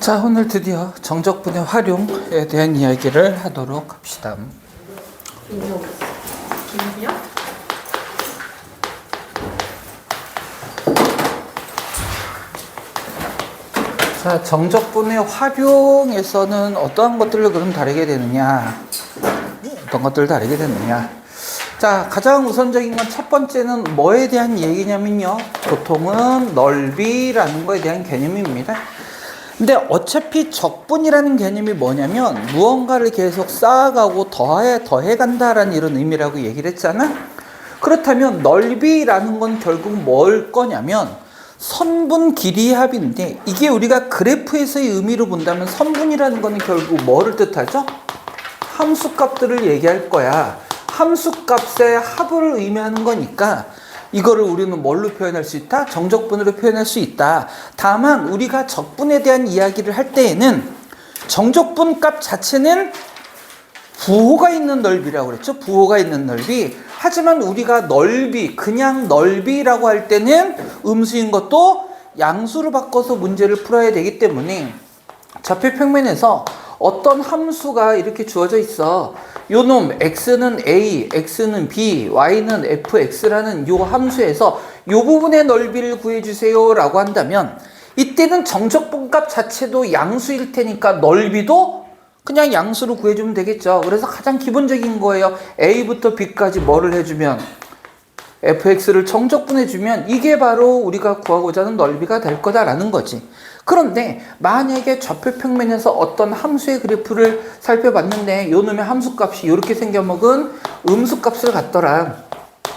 자, 오늘 드디어 정적분의 활용에 대한 이야기를 하도록 합시다. 자, 정적분의 활용에서는 어떠한 것들을 그럼 다루게 되느냐? 어떤 것들을 다루게 되느냐? 자, 가장 우선적인 건 첫 번째는 뭐에 대한 얘기냐면요. 보통은 넓이라는 거에 대한 개념입니다. 근데 어차피 적분이라는 개념이 뭐냐면 무언가를 계속 쌓아가고 더해간다라는 이런 의미라고 얘기를 했잖아. 그렇다면 넓이라는 건 결국 뭘 거냐면 선분 길이의 합인데, 이게 우리가 그래프에서의 의미로 본다면 선분이라는 거는 결국 뭐를 뜻하죠? 함수값들을 얘기할 거야. 함수값의 합을 의미하는 거니까 이거를 우리는 뭘로 표현할 수 있다? 정적분으로 표현할 수 있다. 다만 우리가 적분에 대한 이야기를 할 때에는 정적분 값 자체는 부호가 있는 넓이라고 그랬죠. 부호가 있는 넓이. 하지만 우리가 넓이, 그냥 넓이라고 할 때는 음수인 것도 양수로 바꿔서 문제를 풀어야 되기 때문에 좌표 평면에서 어떤 함수가 이렇게 주어져 있어. 요놈 x는 a, x는 b, y는 fx라는 요 함수에서 요 부분의 넓이를 구해주세요 라고 한다면 이때는 정적분값 자체도 양수일 테니까 넓이도 그냥 양수로 구해주면 되겠죠. 그래서 가장 기본적인 거예요. a부터 b까지 뭐를 해주면 fx를 정적분해주면 이게 바로 우리가 구하고자 하는 넓이가 될 거다라는 거지. 그런데 만약에 좌표 평면에서 어떤 함수의 그래프를 살펴봤는데 요 놈의 함수값이 이렇게 생겨먹은 음수값을 갖더라.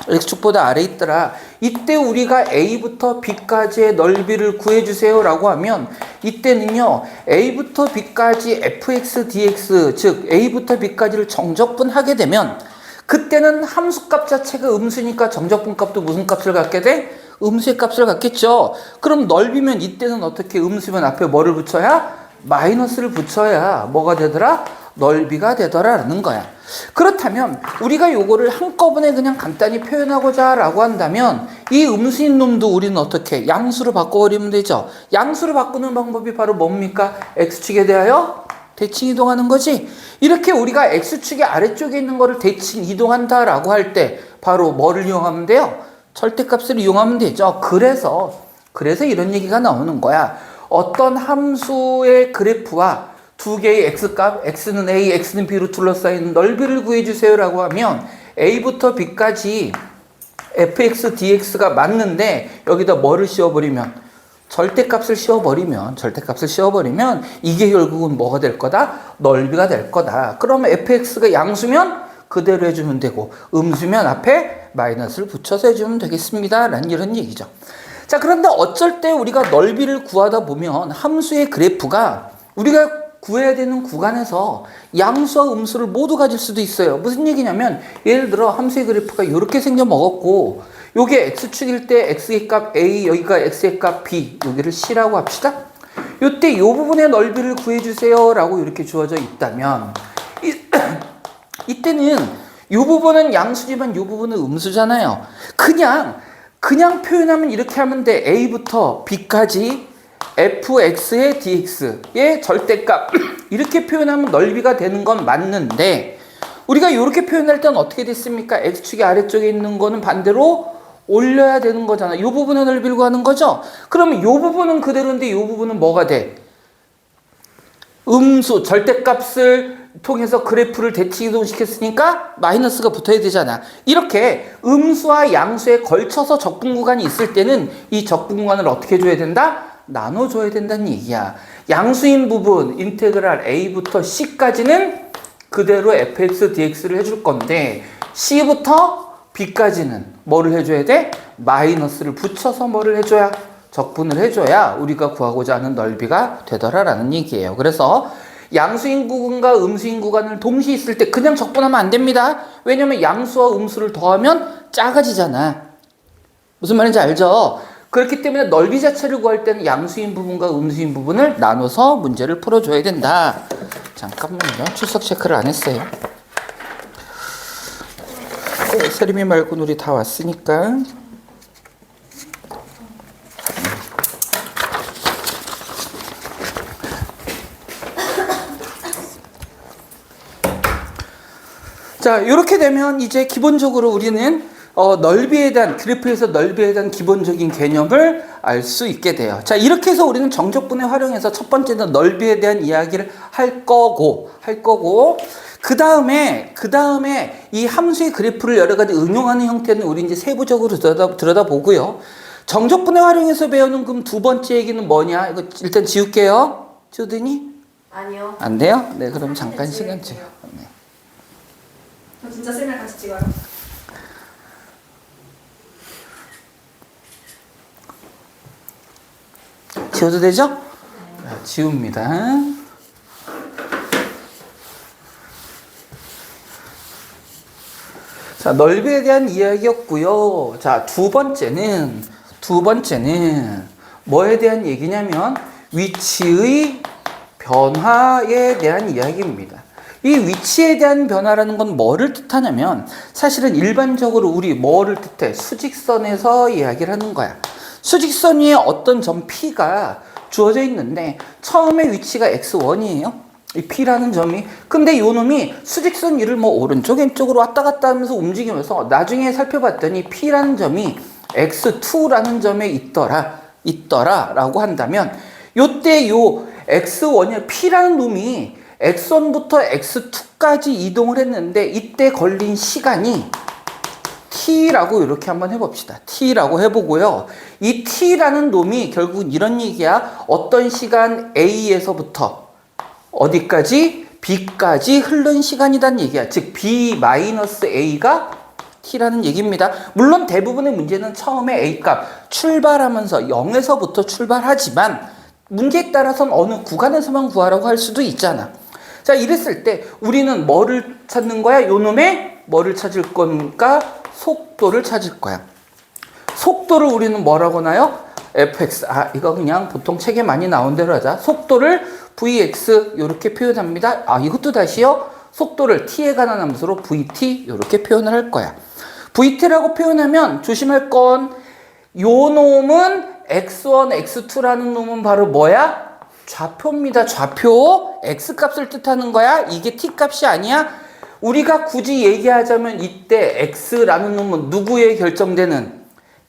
x축보다 아래에 있더라. 이때 우리가 a부터 b까지의 넓이를 구해주세요 라고 하면 이때는요 a부터 b까지 fx dx, 즉 a부터 b까지를 정적분하게 되면 그때는 함수값 자체가 음수니까 정적분값도 무슨 값을 갖게 돼? 음수의 값을 갖겠죠. 그럼 넓이면 이때는 어떻게, 음수면 앞에 뭐를 붙여야? 마이너스를 붙여야 뭐가 되더라? 넓이가 되더라라는 거야. 그렇다면 우리가 요거를 한꺼번에 그냥 간단히 표현하고자 라고 한다면 이 음수인 놈도 우리는 어떻게? 양수로 바꿔버리면 되죠. 양수로 바꾸는 방법이 바로 뭡니까? x축에 대하여 대칭 이동하는 거지. 이렇게 우리가 x축의 아래쪽에 있는 거를 대칭 이동한다라고 할 때 바로 뭐를 이용하면 돼요? 절대값을 이용하면 되죠. 그래서 이런 얘기가 나오는 거야. 어떤 함수의 그래프와 두 개의 x값, x는 a, x는 b로 둘러싸인 넓이를 구해주세요 라고 하면 a부터 b까지 fx, dx가 맞는데 여기다 뭐를 씌워버리면 절대값을 씌워버리면 이게 결국은 뭐가 될 거다? 넓이가 될 거다. 그러면 fx가 양수면 그대로 해주면 되고 음수면 앞에 마이너스를 붙여서 해주면 되겠습니다 라는 이런 얘기죠. 자, 그런데 어쩔 때 우리가 넓이를 구하다 보면 함수의 그래프가 우리가 구해야 되는 구간에서 양수와 음수를 모두 가질 수도 있어요. 무슨 얘기냐면 예를 들어 함수의 그래프가 이렇게 생겨 먹었고 요게 x축일 때 x의 값 a, 여기가 x의 값 b, 여기를 c라고 합시다. 요때 요 부분의 넓이를 구해주세요 라고 이렇게 주어져 있다면 이때는 이 부분은 양수지만 이 부분은 음수잖아요. 그냥 표현하면 이렇게 하면 돼. a부터 b까지 fx의 dx의 절대값 이렇게 표현하면 넓이가 되는 건 맞는데 우리가 이렇게 표현할 때는 어떻게 됐습니까? x축의 아래쪽에 있는 거는 반대로 올려야 되는 거잖아. 이 부분의 넓이를 구하는 거죠. 그러면 이 부분은 그대로인데 이 부분은 뭐가 돼? 음수, 절대값을 통해서 그래프를 대칭 이동시켰으니까 마이너스가 붙어야 되잖아. 이렇게 음수와 양수에 걸쳐서 적분 구간이 있을 때는 이 적분 구간을 어떻게 줘야 된다? 나눠줘야 된다는 얘기야. 양수인 부분 인테그랄 a부터 c까지는 그대로 fx dx를 해줄 건데 c부터 b까지는 뭐를 해줘야 돼? 마이너스를 붙여서 뭐를 해줘야? 적분을 해줘야 우리가 구하고자 하는 넓이가 되더라라는 얘기예요. 그래서 양수인 구간과 음수인 구간을 동시에 있을 때 그냥 적분하면 안 됩니다. 왜냐면 양수와 음수를 더하면 작아지잖아. 무슨 말인지 알죠? 그렇기 때문에 넓이 자체를 구할 때는 양수인 부분과 음수인 부분을 나눠서 문제를 풀어줘야 된다. 잠깐만요. 출석 체크를 안 했어요. 세림이 말고 우리 다 왔으니까. 자, 이렇게 되면 이제 기본적으로 우리는 넓이에 대한, 그래프에서 넓이에 대한 기본적인 개념을 알 수 있게 돼요. 자, 이렇게 해서 우리는 정적분해 활용해서 첫 번째는 넓이에 대한 이야기를 할 거고, 그 다음에 이 함수의 그래프를 여러 가지 응용하는 형태는 우리 이제 세부적으로 들여다보고요. 정적분해 활용해서 배우는 그럼 두 번째 얘기는 뭐냐? 이거 일단 지울게요. 지우더니? 아니요. 안 돼요? 네, 그럼 잠깐 시간 줘요. 네. 저 진짜 쌤이랑 같이 찍어요. 지워도 되죠? 자, 지웁니다. 자, 넓이에 대한 이야기였고요. 자, 두 번째는 뭐에 대한 얘기냐면 위치의 변화에 대한 이야기입니다. 이 위치에 대한 변화라는 건 뭐를 뜻하냐면 사실은 일반적으로 우리 뭐를 뜻해? 수직선에서 이야기를 하는 거야. 수직선 위에 어떤 점 P가 주어져 있는데 처음에 위치가 x1이에요. 이 P라는 점이. 근데 요 놈이 수직선 위를 뭐 오른쪽 왼쪽으로 왔다 갔다 하면서 움직이면서 나중에 살펴봤더니 P라는 점이 x2라는 점에 있더라라고 한다면 요때 요 x1이 P라는 놈이 x1부터 x2까지 이동을 했는데 이때 걸린 시간이 t라고 이렇게 한번 해봅시다. t라고 해보고요. 이 t라는 놈이 결국 이런 얘기야. 어떤 시간 a에서부터 어디까지? b까지 흐른 시간이란 얘기야. 즉 b-a가 t라는 얘기입니다. 물론 대부분의 문제는 처음에 a 값 출발하면서 0에서부터 출발하지만 문제에 따라서는 어느 구간에서만 구하라고 할 수도 있잖아. 자, 이랬을 때 우리는 뭐를 찾는 거야? 요 놈의 뭐를 찾을 건가? 속도를 찾을 거야. 속도를 우리는 뭐라고 하나요? fx. 이거 그냥 보통 책에 많이 나온 대로 하자. 속도를 vx 이렇게 표현합니다. 이것도 다시요. 속도를 t에 관한 함수로 vt 이렇게 표현을 할 거야. vt라고 표현하면 조심할 건 요 놈은 x1, x2라는 놈은 바로 뭐야? 좌표입니다. 좌표. x값을 뜻하는 거야. 이게 t값이 아니야. 우리가 굳이 얘기하자면 이때 x라는 놈은 누구에 결정되는?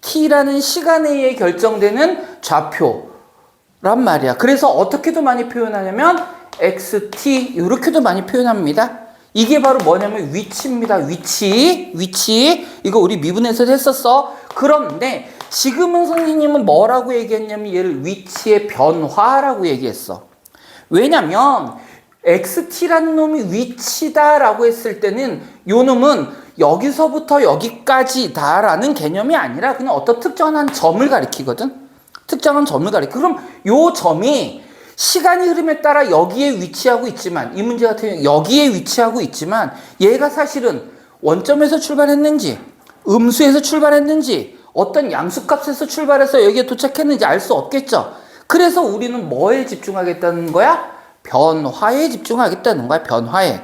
t라는 시간에 의해 결정되는 좌표란 말이야. 그래서 어떻게도 많이 표현하냐면 xt 이렇게도 많이 표현합니다. 이게 바로 뭐냐면 위치입니다. 위치. 이거 우리 미분에서 했었어. 그런데 지금은 선생님은 뭐라고 얘기했냐면 얘를 위치의 변화라고 얘기했어. 왜냐면 xt라는 놈이 위치다라고 했을 때는 요 놈은 여기서부터 여기까지다라는 개념이 아니라 그냥 어떤 특정한 점을 가리키거든. 특정한 점을 가리켜. 그럼 요 점이 시간이 흐름에 따라 여기에 위치하고 있지만 이 문제 같은 경우 여기에 위치하고 있지만 얘가 사실은 원점에서 출발했는지 음수에서 출발했는지 어떤 양수값에서 출발해서 여기에 도착했는지 알 수 없겠죠. 그래서 우리는 뭐에 집중하겠다는 거야? 변화에 집중하겠다는 거야. 변화에.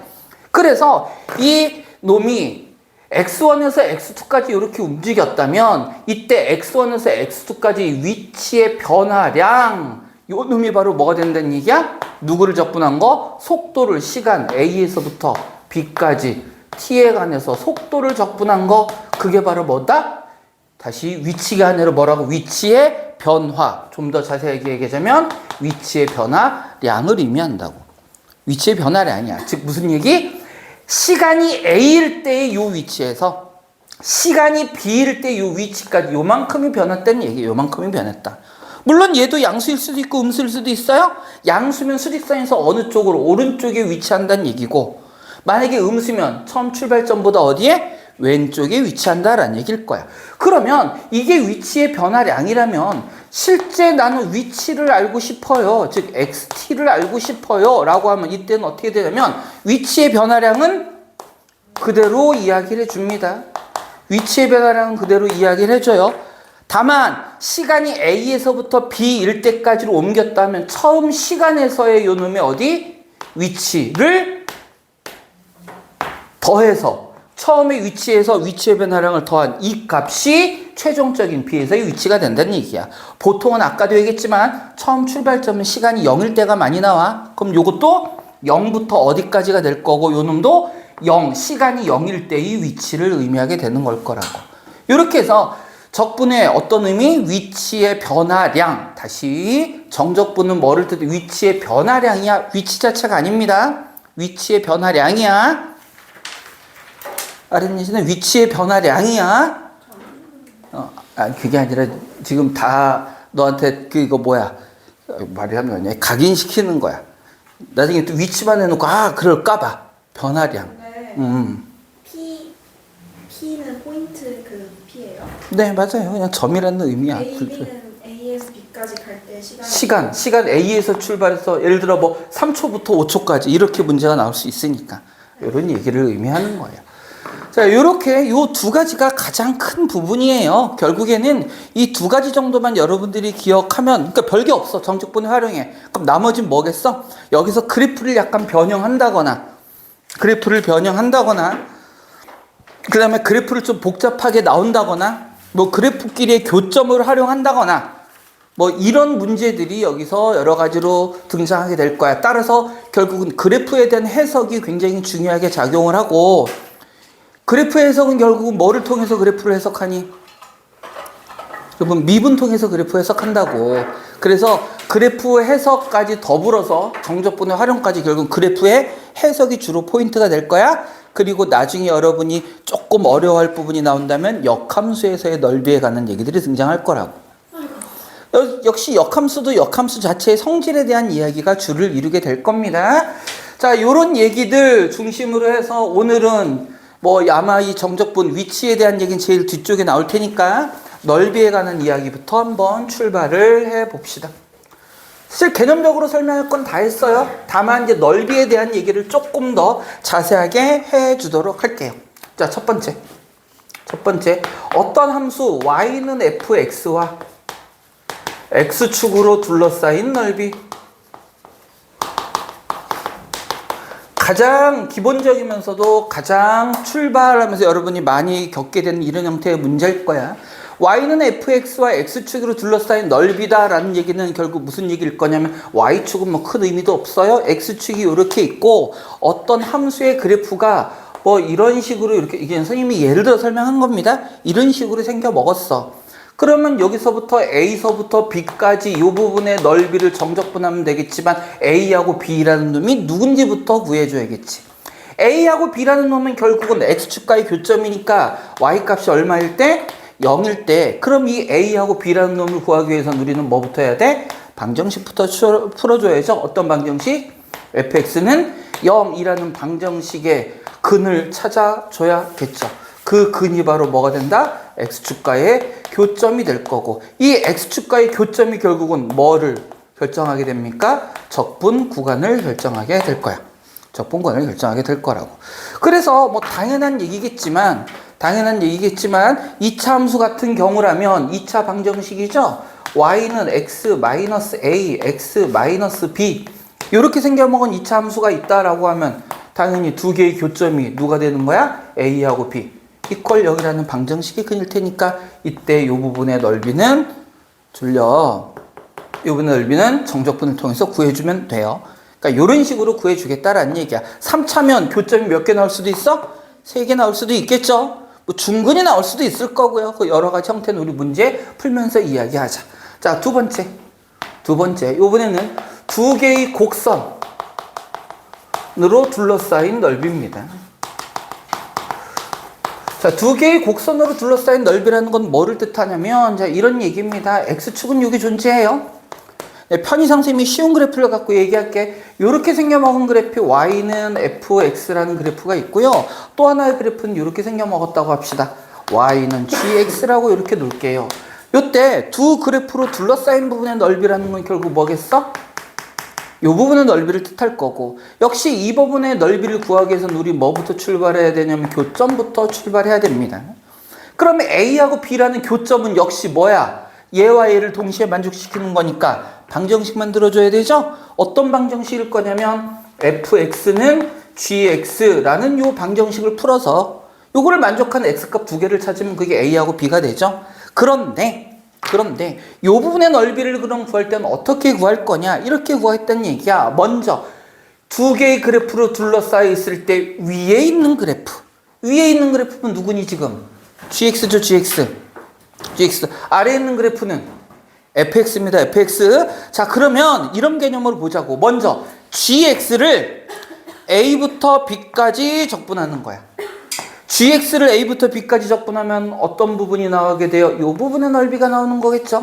그래서 이 놈이 x1에서 x2까지 이렇게 움직였다면 이때 x1에서 x2까지 위치의 변화량 요 놈이 바로 뭐가 된다는 얘기야? 누구를 적분한 거? 속도를 시간 a에서부터 b까지 t에 관해서 속도를 적분한 거. 그게 바로 뭐다? 다시 위치가 아니라 뭐라고? 위치의 변화. 좀 더 자세하게 얘기하자면 위치의 변화량을 의미한다고. 위치의 변화량이야. 즉 무슨 얘기? 시간이 a일 때의 요 위치에서 시간이 b일 때 요 위치까지 요만큼이 변했다는 얘기예요. 요만큼이 변했다. 물론 얘도 양수일 수도 있고 음수일 수도 있어요. 양수면 수직선에서 어느 쪽으로? 오른쪽에 위치한다는 얘기고 만약에 음수면 처음 출발점보다 어디에? 왼쪽에 위치한다라는 얘기일 거야. 그러면 이게 위치의 변화량이라면 실제 나는 위치를 알고 싶어요. 즉 xt를 알고 싶어요 라고 하면 이때는 어떻게 되냐면 위치의 변화량은 그대로 이야기를 해줍니다. 위치의 변화량은 그대로 이야기를 해줘요. 다만 시간이 a에서부터 b일 때까지로 옮겼다면 처음 시간에서의 요 놈의 어디? 위치를 더해서 처음에 위치에서 위치의 변화량을 더한 이 값이 최종적인 b에서의 위치가 된다는 얘기야. 보통은 아까도 얘기했지만 처음 출발점은 시간이 0일 때가 많이 나와. 그럼 요것도 0부터 어디까지가 될 거고 요 놈도 0, 시간이 0일 때의 위치를 의미하게 되는 걸 거라고. 이렇게 해서 적분의 어떤 의미? 위치의 변화량. 다시 정적분은 뭐를 뜻해? 위치의 변화량이야. 위치 자체가 아닙니다. 위치의 변화량이야. 아랫니시는 위치의 변화량이야. 그게 아니라 지금 다 너한테 그거 뭐야? 말이 하는 거냐? 각인시키는 거야. 나중에 또 위치만 해놓고 그럴까봐 변화량. 네. P는 포인트 그 P예요? 네, 맞아요. 그냥 점이라는 의미야. A, B는 A에서 B까지 갈 때 시간 A에서 출발해서 예를 들어 뭐 3초부터 5초까지 이렇게 문제가 나올 수 있으니까 이런 얘기를 의미하는 거예요. 자, 이렇게 요 두 가지가 가장 큰 부분이에요. 결국에는 이 두 가지 정도만 여러분들이 기억하면, 그러니까 별게 없어. 정적분을 활용해. 그럼 나머지는 뭐겠어? 여기서 그래프를 약간 변형한다거나, 그 다음에 그래프를 좀 복잡하게 나온다거나, 뭐 그래프끼리의 교점을 활용한다거나, 뭐 이런 문제들이 여기서 여러 가지로 등장하게 될 거야. 따라서 결국은 그래프에 대한 해석이 굉장히 중요하게 작용을 하고, 그래프 해석은 결국은 뭐를 통해서 그래프를 해석하니? 여러분, 미분 통해서 그래프 해석한다고. 그래서 그래프 해석까지 더불어서 정적분의 활용까지 결국 그래프의 해석이 주로 포인트가 될 거야. 그리고 나중에 여러분이 조금 어려워할 부분이 나온다면 역함수에서의 넓이에 관한 얘기들이 등장할 거라고. 역시 역함수도 역함수 자체의 성질에 대한 이야기가 주를 이루게 될 겁니다. 자, 요런 얘기들 중심으로 해서 오늘은 뭐 아마 이 정적분 위치에 대한 얘기는 제일 뒤쪽에 나올 테니까 넓이에 관한 이야기부터 한번 출발을 해 봅시다. 사실 개념적으로 설명할 건 다 했어요. 다만 이제 넓이에 대한 얘기를 조금 더 자세하게 해 주도록 할게요. 자, 첫 번째 어떤 함수 y는 fx와 x축으로 둘러싸인 넓이. 가장 기본적이면서도 가장 출발하면서 여러분이 많이 겪게 되는 이런 형태의 문제일 거야. y는 fx와 x축으로 둘러싸인 넓이다라는 얘기는 결국 무슨 얘기일 거냐면 y축은 뭐 큰 의미도 없어요. x축이 이렇게 있고 어떤 함수의 그래프가 뭐 이런 식으로 이렇게, 이게 선생님이 예를 들어 설명한 겁니다. 이런 식으로 생겨 먹었어. 그러면 여기서부터 A서부터 B까지 이 부분의 넓이를 정적분하면 되겠지만 A하고 B라는 놈이 누군지부터 구해줘야겠지. A하고 B라는 놈은 결국은 X축과의 교점이니까 Y값이 얼마일 때? 0일 때. 그럼 이 A하고 B라는 놈을 구하기 위해서는 우리는 뭐부터 해야 돼? 방정식부터 풀어줘야죠. 어떤 방정식? fx는 0이라는 방정식의 근을 찾아줘야겠죠. 그 근이 바로 뭐가 된다? X축과의 교점이 될 거고, 이 X축과의 교점이 결국은 뭐를 결정하게 됩니까? 적분 구간을 결정하게 될 거야. 적분 구간을 결정하게 될 거라고. 그래서 뭐 당연한 얘기겠지만 2차 함수 같은 경우라면 2차 방정식이죠. y는 x-a, x-b 이렇게 생겨먹은 2차 함수가 있다라고 하면 당연히 두 개의 교점이 누가 되는 거야? a하고 b 이퀄 0이라는 방정식이 근일 테니까 이때 이 부분의 넓이는 이 부분의 넓이는 정적분을 통해서 구해주면 돼요. 그러니까 이런 식으로 구해주겠다라는 얘기야. 3차면 교점이 몇 개 나올 수도 있어? 3개 나올 수도 있겠죠. 뭐 중근이 나올 수도 있을 거고요. 그 여러 가지 형태는 우리 문제 풀면서 이야기하자. 자, 두 번째 이번에는 두 개의 곡선으로 둘러싸인 넓이입니다. 자, 두 개의 곡선으로 둘러싸인 넓이라는 건 뭐를 뜻하냐면, 자, 이런 얘기입니다. X축은 여기 존재해요. 네, 편의상 쌤이 쉬운 그래프를 갖고 얘기할게. 이렇게 생겨먹은 그래프 y는 fx라는 그래프가 있고요. 또 하나의 그래프는 이렇게 생겨먹었다고 합시다. y는 gx라고 이렇게 놓을게요. 이때 두 그래프로 둘러싸인 부분의 넓이라는 건 결국 뭐겠어? 이 부분의 넓이를 뜻할 거고, 역시 이 부분의 넓이를 구하기 위해서는 우리 뭐부터 출발해야 되냐면 교점부터 출발해야 됩니다. 그러면 A하고 B라는 교점은 역시 뭐야? 얘와 얘를 동시에 만족시키는 거니까 방정식 만들어줘야 되죠? 어떤 방정식일 거냐면 fx는 gx라는 요 방정식을 풀어서 요거를 만족하는 x값 두 개를 찾으면 그게 A하고 B가 되죠? 그런데 요 부분의 넓이를 그럼 구할 때는 어떻게 구할 거냐? 이렇게 구하겠다는 얘기야. 먼저 두 개의 그래프로 둘러싸여 있을 때 위에 있는 그래프는 누구니 지금? gx죠, gx. 아래에 있는 그래프는 fx입니다, fx. 자, 그러면 이런 개념으로 보자고. 먼저 gx를 a부터 b까지 적분하는 거야. gx를 a부터 b까지 적분하면 어떤 부분이 나오게 돼요? 이 부분의 넓이가 나오는 거겠죠?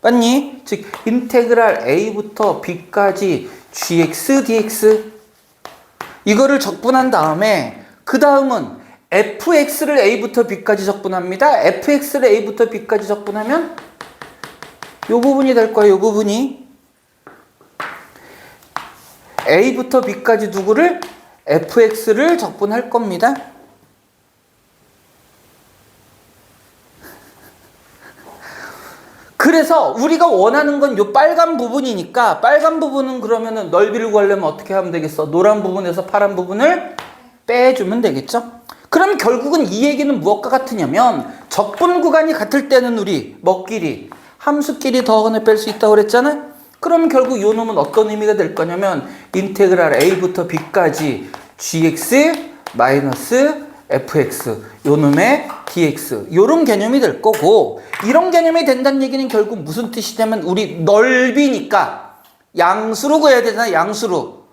맞니? 즉 인테그랄 a부터 b까지 gx dx 이거를 적분한 다음에 그 다음은 fx를 a부터 b까지 적분합니다. fx를 a부터 b까지 적분하면 이 부분이 될 거예요. 이 부분이 a부터 b까지 누구를? fx를 적분할 겁니다. 그래서 우리가 원하는 건 이 빨간 부분이니까 빨간 부분은 그러면은 넓이를 구하려면 어떻게 하면 되겠어? 노란 부분에서 파란 부분을 빼주면 되겠죠? 그럼 결국은 이 얘기는 무엇과 같으냐면 적분 구간이 같을 때는 우리 뭐끼리? 함수끼리 더하거나 뺄 수 있다고 그랬잖아? 그럼 결국 요 놈은 어떤 의미가 될 거냐면 인테그랄 a부터 b까지 gx 마이너스 fx 요 놈의 dx 요런 개념이 될 거고 이런 개념이 된다는 얘기는 결국 무슨 뜻이냐면 우리 넓이니까 양수로 구해야 되잖아 양수로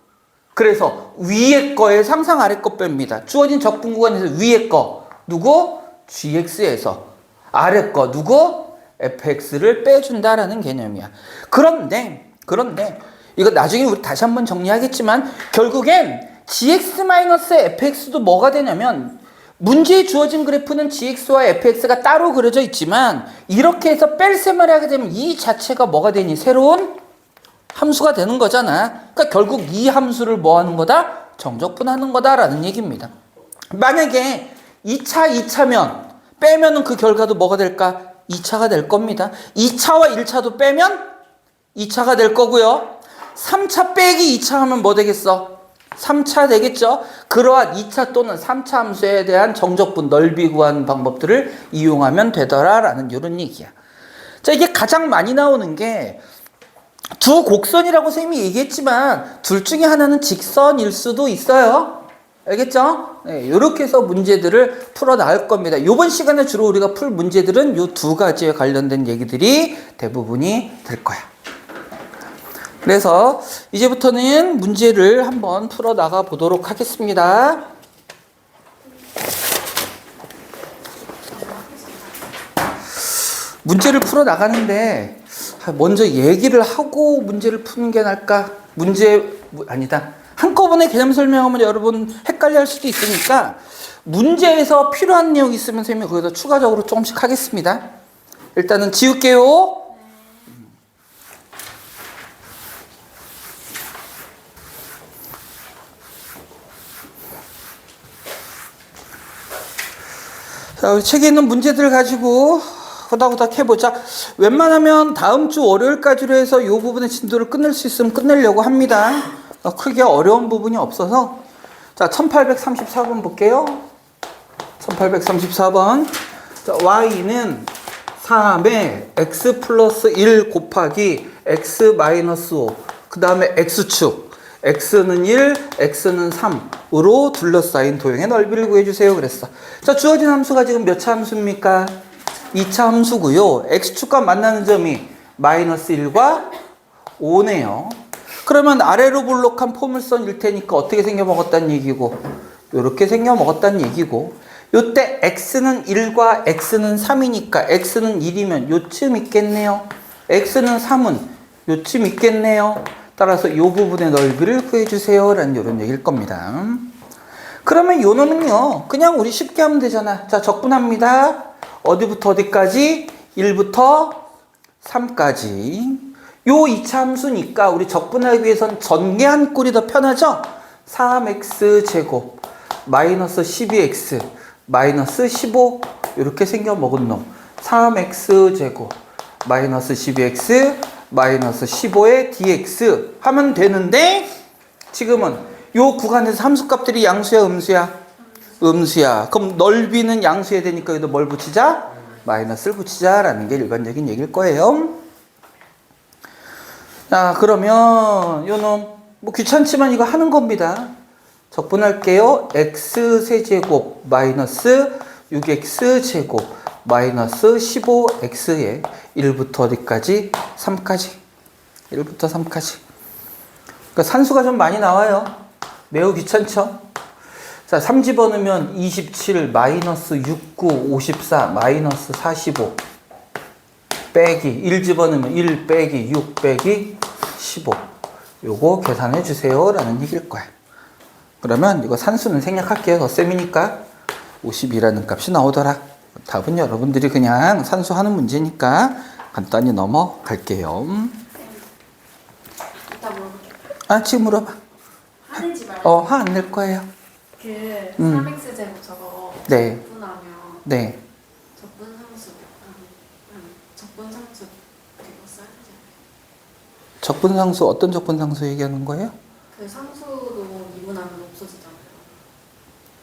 그래서 위에 거에 상상 아래 거 뺍니다 주어진 적분 구간에서 위에 거 누구? gx에서 아래 거 누구? fx를 빼준다라는 개념이야 그런데 이거 나중에 우리 다시 한번 정리하겠지만 결국엔 gx-fx도 뭐가 되냐면 문제에 주어진 그래프는 gx와 fx가 따로 그려져 있지만 이렇게 해서 뺄셈을 하게 되면 이 자체가 뭐가 되니? 새로운 함수가 되는 거잖아. 그러니까 결국 이 함수를 뭐 하는 거다? 정적분하는 거다라는 얘기입니다. 만약에 2차면 빼면은 그 결과도 뭐가 될까? 2차가 될 겁니다. 2차와 1차도 빼면 2차가 될 거고요. 3차 빼기 2차 하면 뭐 되겠어? 3차 되겠죠? 그러한 2차 또는 3차 함수에 대한 정적분 넓이 구하는 방법들을 이용하면 되더라라는 이런 얘기야. 자, 이게 가장 많이 나오는 게 두 곡선이라고 쌤이 얘기했지만 둘 중에 하나는 직선일 수도 있어요. 알겠죠? 네, 이렇게 해서 문제들을 풀어 나갈 겁니다. 이번 시간에 주로 우리가 풀 문제들은 이 두 가지에 관련된 얘기들이 대부분이 될 거야. 그래서 이제부터는 문제를 한번 풀어 나가 보도록 하겠습니다. 문제를 풀어 나가는데 먼저 얘기를 하고 문제를 푸는 게 나을까? 아니다. 한꺼번에 개념 설명하면 여러분 헷갈려 할 수도 있으니까 문제에서 필요한 내용이 있으면 선생님이 거기다 추가적으로 조금씩 하겠습니다. 일단은 지울게요. 자, 우리 책에 있는 문제들 가지고 후닥후닥 해보자. 웬만하면 다음 주 월요일까지로 해서 이 부분의 진도를 끝낼 수 있으면 끝내려고 합니다. 크게 어려운 부분이 없어서. 자, 1834번 볼게요. 1834번. 자, y는 3에 x 플러스 1 곱하기 x 마이너스 5. 그 다음에 x축. x는 1, x는 3으로 둘러싸인 도형의 넓이를 구해주세요. 그랬어. 자, 주어진 함수가 지금 몇 차 함수입니까? 2차 함수고요. x축과 만나는 점이 마이너스 1과 5네요. 그러면 아래로 볼록한 포물선일 테니까 어떻게 생겨 먹었다는 얘기고 이렇게 생겨 먹었다는 얘기고 요때 x는 1과 x는 3이니까 x는 1이면 요쯤 있겠네요. x는 3은 요쯤 있겠네요. 따라서 이 부분의 넓이를 구해주세요 라는 이런 얘기일 겁니다. 그러면 요 놈은요 그냥 우리 쉽게 하면 되잖아. 자, 적분합니다. 어디부터 어디까지? 1부터 3까지. 요 2차 함수니까 우리 적분하기 위해선 전개 한 꼴이 더 편하죠? 3x 제곱 마이너스 12x 마이너스 15 이렇게 생겨 먹은 놈 3x 제곱 마이너스 12x 마이너스 15의 dx 하면 되는데 지금은 요 구간에서 함수값들이 양수야 음수야? 음수야. 그럼 넓이는 양수해야 되니까 여기도 뭘 붙이자? 마이너스를 붙이자라는 게 일반적인 얘기일 거예요. 자, 그러면 요 놈 뭐 귀찮지만 이거 하는 겁니다. 적분할게요. x세제곱 마이너스 6x제곱 마이너스 15x에 1부터 어디까지? 3까지. 1부터 3까지. 그러니까 산수가 좀 많이 나와요. 매우 귀찮죠? 자, 3 집어넣으면 27 마이너스 69 54 마이너스 45 빼기 1 집어넣으면 1 빼기 6 빼기 15. 요거 계산해 주세요 라는 얘기일 거야. 그러면 이거 산수는 생략할게요. 덧셈이니까 52라는 값이 나오더라. 답은 여러분들이 그냥 산수하는 문제니까 간단히 넘어갈게요. 이따 물어볼게요. 아, 지금 물어봐. 화내지 말고. 화 안 낼 거예요. 그 3x 제곱 저거 네. 적분하면 네. 적분상수 적분상수 그거 써야 되잖아요. 적분상수, 어떤 적분상수 얘기하는 거예요? 그 상수도 미분하면 없어지잖아요.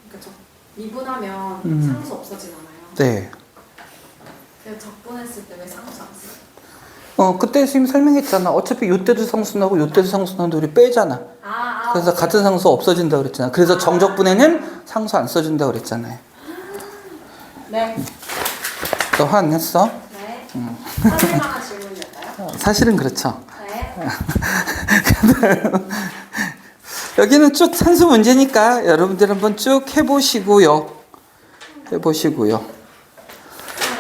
그러니까 미분하면 상수 없어지잖아요. 네. 그 적분했을 때 왜 상수 안 써요? 그때 선생님 설명했잖아. 어차피 요때도 상수 나고 요때도 상수 나는데 우리 빼잖아. 그래서 같은 상수 없어진다 그랬잖아. 그래서 정적분에는 상수 안 써준다 그랬잖아요. 네. 너 화 안 냈어? 네. 사실 하나 질문이었나요? 사실은 그렇죠. 네. 여기는 쭉 산수 문제니까 여러분들 한번 쭉 해보시고요. 오늘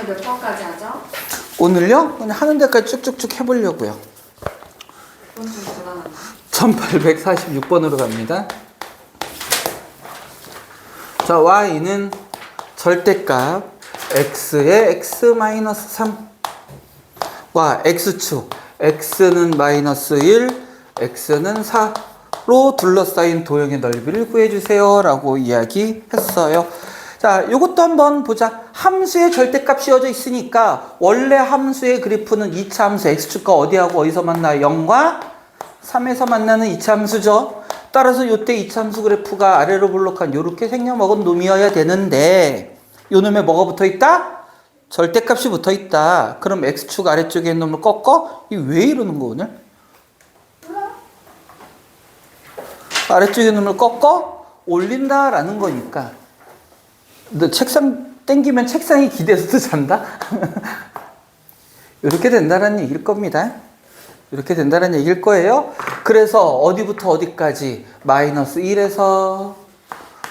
몇 번까지 하죠? 오늘요? 그냥 하는 데까지 쭉쭉쭉 해보려고요. 그건 좀 곤란하나? 1846번으로 갑니다. 자, y는 절대값 x의 x-3와 x축 x는 마이너스 1, x는 4로 둘러싸인 도형의 넓이를 구해주세요 라고 이야기했어요. 자, 요것도 한번 보자. 함수의 절대값 씌워져 있으니까 원래 함수의 그래프는 2차 함수 x축과 어디하고 어디서 만나요? 0과 3에서 만나는 2차 함수죠. 따라서 요때 2차 함수 그래프가 아래로 볼록한 요렇게 생겨먹은 놈이어야 되는데 요 놈에 뭐가 붙어있다? 절대값이 붙어있다. 그럼 x축 아래쪽에 있는 놈을 꺾어? 이게 왜 이러는 거 오늘? 아래쪽에 있는 놈을 꺾어? 올린다라는 거니까. 너 책상 땡기면 책상이 기대서도 잔다? 이렇게 된다는 얘기일 겁니다. 이렇게 된다는 얘기일 거예요. 그래서 어디부터 어디까지? 마이너스 1에서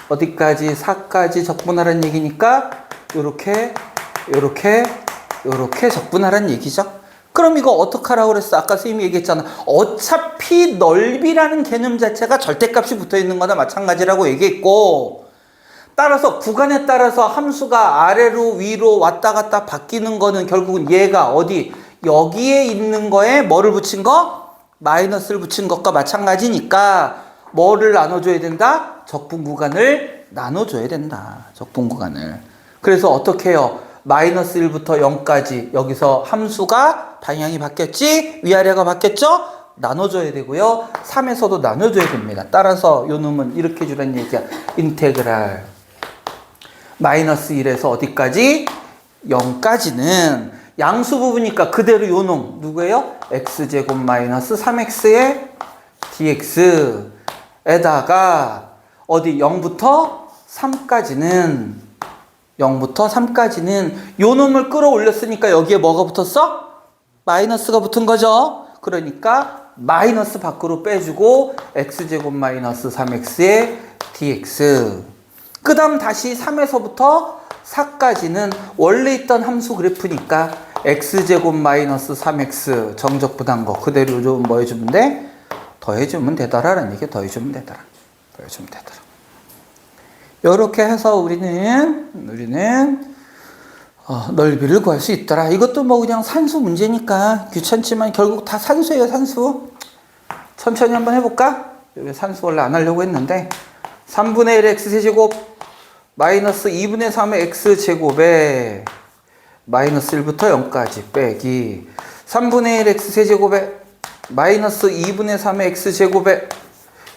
어디까지? 4까지 적분하라는 얘기니까 요렇게 적분하라는 얘기죠. 그럼 이거 어떡하라고 그랬어? 아까 선생님이 얘기했잖아. 어차피 넓이라는 개념 자체가 절대값이 붙어있는 거나 마찬가지라고 얘기했고, 따라서 구간에 따라서 함수가 아래로 위로 왔다 갔다 바뀌는 거는 결국은 얘가 어디 여기에 있는 거에 뭐를 붙인 거? 마이너스를 붙인 것과 마찬가지니까 뭐를 나눠줘야 된다? 적분 구간을 나눠줘야 된다. 적분 구간을. 그래서 어떻게 해요? 마이너스 1부터 0까지 여기서 함수가 방향이 바뀌었지? 위아래가 바뀌었죠? 나눠줘야 되고요. 3에서도 나눠줘야 됩니다. 따라서 요 놈은 이렇게 해주라는 얘기야. 인테그랄 마이너스 1에서 어디까지? 0까지는 양수 부분이니까 그대로 요 놈 누구예요? x제곱 마이너스 3x의 dx에다가 어디 0부터 3까지는 요 놈을 끌어올렸으니까 여기에 뭐가 붙었어? 마이너스가 붙은 거죠. 그러니까 마이너스 밖으로 빼주고 x제곱 마이너스 3x의 dx. 그 다음 다시 3에서부터 4까지는 원래 있던 함수 그래프니까 x제곱 마이너스 3x 정적분한 거 그대로 좀 뭐 해주면 돼? 더해주면 되더라라는 얘기. 더해주면 되더라. 이렇게 해서 우리는 넓이를 구할 수 있더라. 이것도 뭐 그냥 산수 문제니까 귀찮지만 결국 다 산수예요. 산수. 천천히 한번 해볼까? 여기 산수 원래 안 하려고 했는데 3분의 1 x세제곱 마이너스 2분의 3의 x제곱에 마이너스 1부터 0까지 빼기 3분의 1 x세제곱에 마이너스 2분의 3의 x제곱에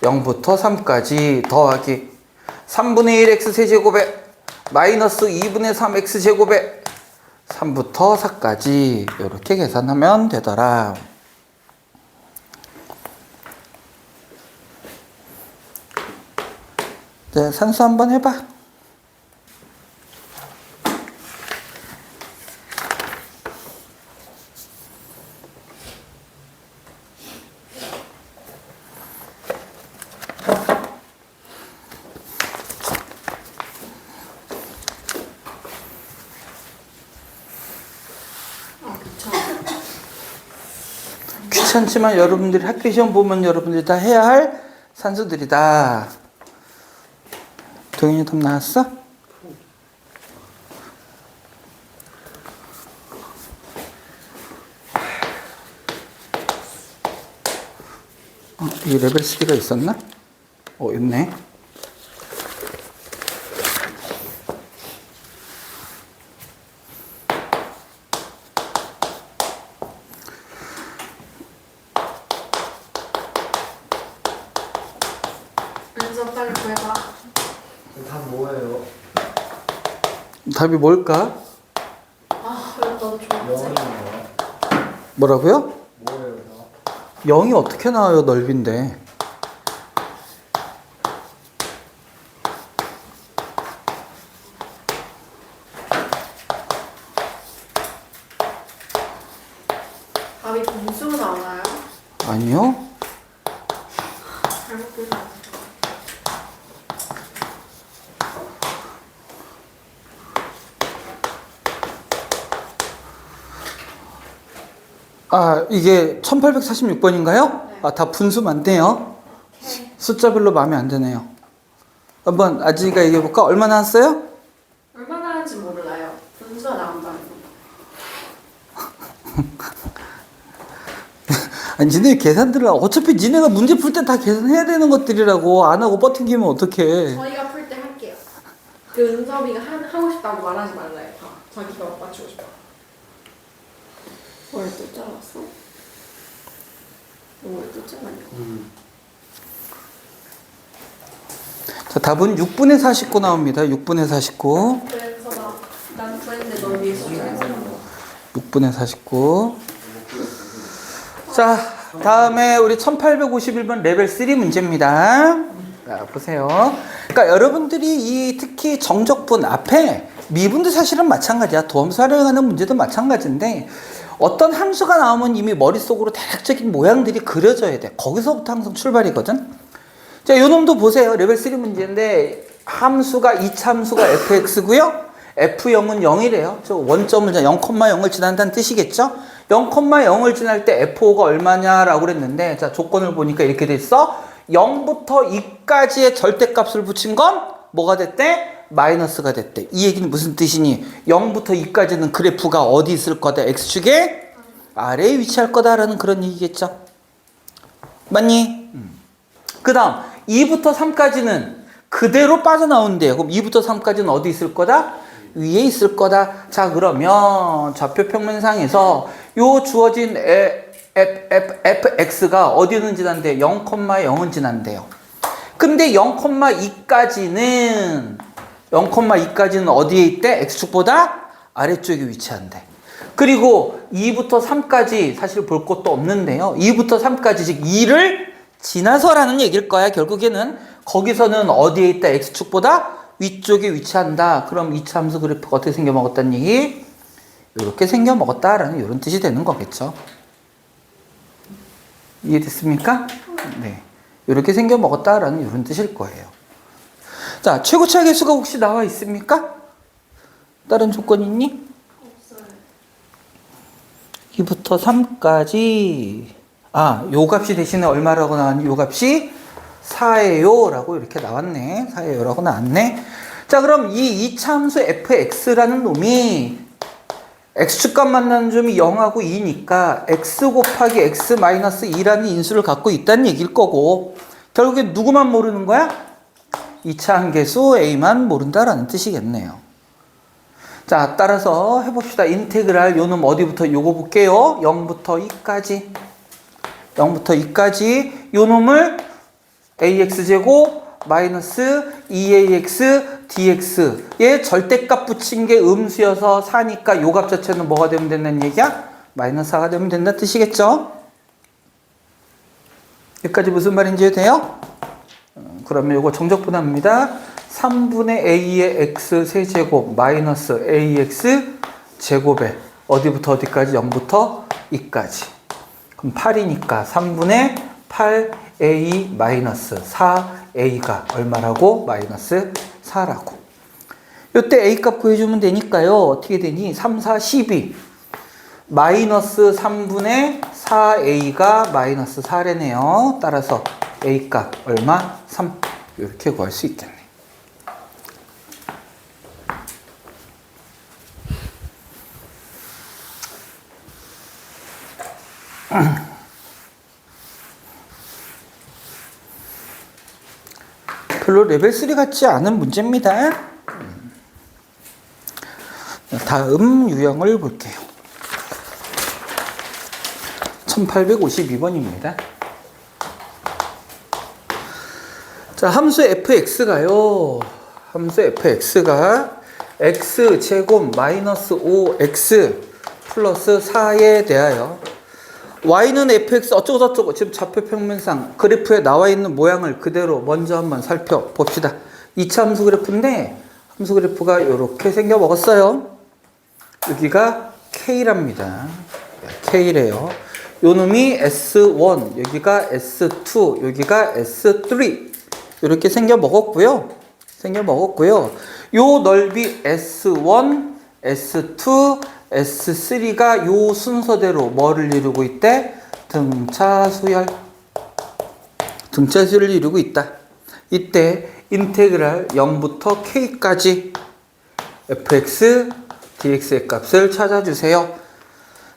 0부터 3까지 더하기 3분의 1 x세제곱에 마이너스 2분의 3 x제곱에 3부터 4까지 이렇게 계산하면 되더라. 네, 산수 한번 해봐. 귀찮지만 여러분들이 학교 시험 보면 여러분들이 다 해야 할 산수들이다. 도현이 답 나왔어? 이 레벨 3가 있었나? 있네. 은서 빨리 구해봐. 답 뭐예요? 답이 뭘까? 아, 왜 너무 좋았지? 0이 뭐야? 뭐라고요? 뭐예요? 답? 0이 어떻게 나와요, 넓인데. 답이 분수 나오나요? 아니요. 잘못 보지 않았어. 이게 1846번인가요? 네. 다 분수 맞네요. 오케이. 숫자별로 마음에 안 드네요. 한번 아지가 얘기해볼까? 얼마 나왔어요? 얼마나 하는지 몰라요. 분수가 나온다는 거. 아니, 니네 계산들은 어차피 니네가 문제 풀 때 다 계산해야 되는 것들이라고. 안 하고 버팅기면 어떡해. 저희가 풀 때 할게요. 그 은섭이가 하고 싶다고 말하지 말라요. 다. 자기가 맞추고 싶다. 뭘 또 잘랐어? 뭘또 잘랐냐? 자, 답은 6분의 49 나옵니다. 6분의 49. 그래서 난 구했는데 널 위해서 잘했어. 6분의 49. 자, 다음에 우리 1851번 레벨 3 문제입니다. 자, 보세요. 그러니까 여러분들이 특히 정적분 앞에 미분도 사실은 마찬가지야. 도함수 활용하는 문제도 마찬가지인데 어떤 함수가 나오면 이미 머릿속으로 대략적인 모양들이 그려져야 돼. 거기서부터 항상 출발이거든. 자, 요 놈도 보세요. 레벨 3 문제인데 함수가 이차함수가 fx고요. f0은 0이래요. 저 원점을 0,0을 지난다는 뜻이겠죠? 0,0을 지날 때 f5가 얼마냐라고 그랬는데 자, 조건을 보니까 이렇게 돼 있어. 0부터 2까지의 절대값을 붙인 건 뭐가 됐대? 마이너스가 됐대. 이 얘기는 무슨 뜻이니? 0부터 2까지는 그래프가 어디 있을 거다? x축의 아래에 위치할 거다라는 그런 얘기겠죠. 맞니? 그 다음 2부터 3까지는 그대로 빠져나온대요. 그럼 2부터 3까지는 어디 있을 거다? 위에 있을 거다. 자, 그러면 좌표 평면상에서 요 주어진 fx가 어디는 지난대? 0,0은 지난대요. 근데 0,2까지는 어디에 있대? x축보다 아래쪽에 위치한대. 그리고 2부터 3까지 사실 볼 것도 없는데요. 2부터 3까지 즉 2를 지나서라는 얘기일 거야. 결국에는 거기서는 어디에 있다? x축보다 위쪽에 위치한다. 그럼 2차 함수 그래프가 어떻게 생겨 먹었다는 얘기? 이렇게 생겨 먹었다라는 이런 뜻이 되는 거겠죠. 이해됐습니까? 네. 이렇게 생겨 먹었다라는 이런 뜻일 거예요. 자, 최고차 계수가 혹시 나와 있습니까? 다른 조건 있니? 없어요. 2부터 3까지 요 값이 대신에 얼마라고 나왔니? 요 값이 4예요 라고 이렇게 나왔네. 4예요 라고 나왔네. 자, 그럼 이 2차 함수 fx라는 놈이 x축값 만나는 점이 0하고 2니까 x 곱하기 x 마이너스 2라는 인수를 갖고 있다는 얘기일 거고 결국에 누구만 모르는 거야? 2차 함계수 a만 모른다라는 뜻이겠네요. 자, 따라서 해봅시다. 인테그랄 요 놈 어디부터 요거 볼게요. 0부터 2까지 0부터 2까지 요 놈을 ax제곱 마이너스 2ax dx에 절대값 붙인 게 음수여서 4니까 요 값 자체는 뭐가 되면 된다는 얘기야? 마이너스 4가 되면 된다는 뜻이겠죠? 여기까지 무슨 말인지 돼요? 그러면 이거 정적분합니다. 3분의 a의 x 세제곱 마이너스 ax 제곱에 어디부터 어디까지? 0부터 2까지. 그럼 8이니까 3분의 8a 마이너스 4a가 얼마라고? 마이너스 4라고. 이때 a 값 구해주면 되니까요. 어떻게 되니? 3, 4, 12. 마이너스 3분의 4a가 마이너스 4래네요. 따라서 a 값 얼마? 3. 이렇게 구할 수 있겠네. 별로 레벨 3 같지 않은 문제입니다. 다음 유형을 볼게요. 1852번입니다. 자, 함수 fx가요. 함수 fx가 x제곱 마이너스 5x 플러스 4에 대하여 y는 fx 어쩌고저쩌고 지금 좌표 평면상 그래프에 나와 있는 모양을 그대로 먼저 한번 살펴봅시다. 2차 함수 그래프인데 함수 그래프가 이렇게 생겨 먹었어요. 여기가 K랍니다. K래요. 요 놈이 S1, 여기가 S2, 여기가 S3 이렇게 생겨 먹었고요. 요 넓이 S1, S2, S3가 요 순서대로 뭐를 이루고 있대? 등차수열을 이루고 있다. 이때 인테그랄 0부터 K까지 fx, dx의 값을 찾아주세요.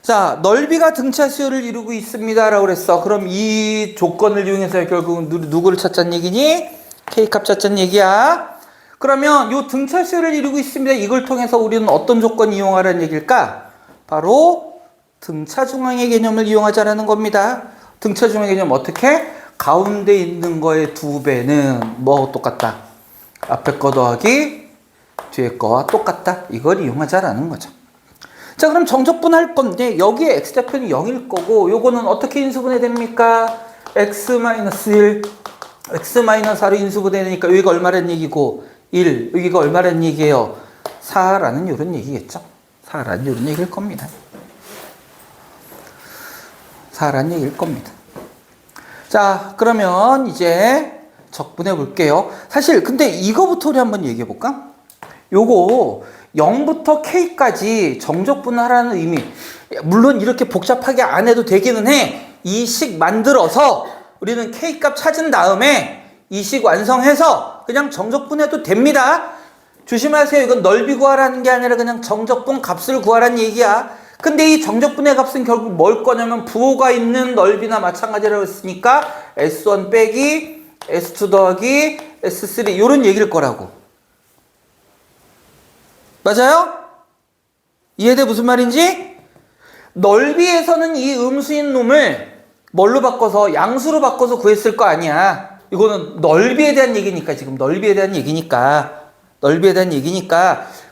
자, 넓이가 등차수열을 이루고 있습니다 라고 그랬어. 그럼 이 조건을 이용해서 결국은 누구를 찾자는 얘기니? K값 찾자는 얘기야. 그러면 요 등차수열을 이루고 있습니다. 이걸 통해서 우리는 어떤 조건 이용하라는 얘기일까? 바로 등차중앙의 개념을 이용하자라는 겁니다. 등차중앙의 개념 어떻게? 가운데 있는 거의 2배는 뭐 똑같다? 앞에 거 더하기 뒤에 거와 똑같다. 이걸 이용하자라는 거죠. 자, 그럼 정적분할 건데 여기에 x좌표는 0일 거고 요거는 어떻게 인수분해 됩니까? x-1, x-4로 인수분해 되니까 여기가 얼마라는 얘기고 1, 여기가 얼마라는 얘기예요? 4라는 이런 얘기겠죠. 4라는 이런 얘기일 겁니다. 4라는 얘기일 겁니다. 자, 그러면 이제 적분해 볼게요. 사실 근데 이거부터 우리 한번 얘기해 볼까? 요거 0부터 K까지 정적분하라는 의미, 물론 이렇게 복잡하게 안 해도 되기는 해. 이 식 만들어서 우리는 K값 찾은 다음에 이 식 완성해서 그냥 정적분해도 됩니다. 조심하세요. 이건 넓이 구하라는 게 아니라 그냥 정적분 값을 구하라는 얘기야. 근데 이 정적분의 값은 결국 뭘 거냐면 부호가 있는 넓이나 마찬가지라고 했으니까 S1 빼기 S2 더하기 S3 이런 얘기일 거라고. 맞아요? 이해돼? 무슨 말인지? 넓이에서는 이 음수인 놈을 뭘로 바꿔서 양수로 바꿔서 구했을 거 아니야. 이거는 넓이에 대한 얘기니까, 지금 넓이에 대한 얘기니까.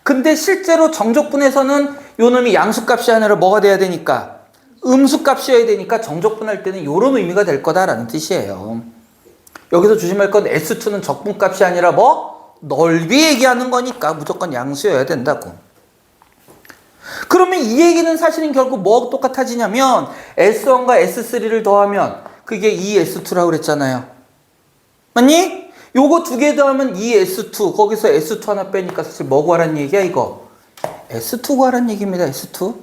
근데 실제로 정적분에서는 요 놈이 양수값이 아니라 뭐가 돼야 되니까? 음수값이어야 되니까 정적분할 때는 요런 의미가 될 거다라는 뜻이에요. 여기서 조심할 건 S2는 적분값이 아니라 뭐? 넓이 얘기하는 거니까 무조건 양수여야 된다고. 그러면 이 얘기는 사실은 결국 뭐 똑같아지냐면 S1과 S3를 더하면 그게 2S2라고 그랬잖아요. 맞니? 요거 두 개 더하면 2S2, 거기서 S2 하나 빼니까 사실 뭐 구하라는 얘기야 이거? S2 구하라는 얘기입니다. S2.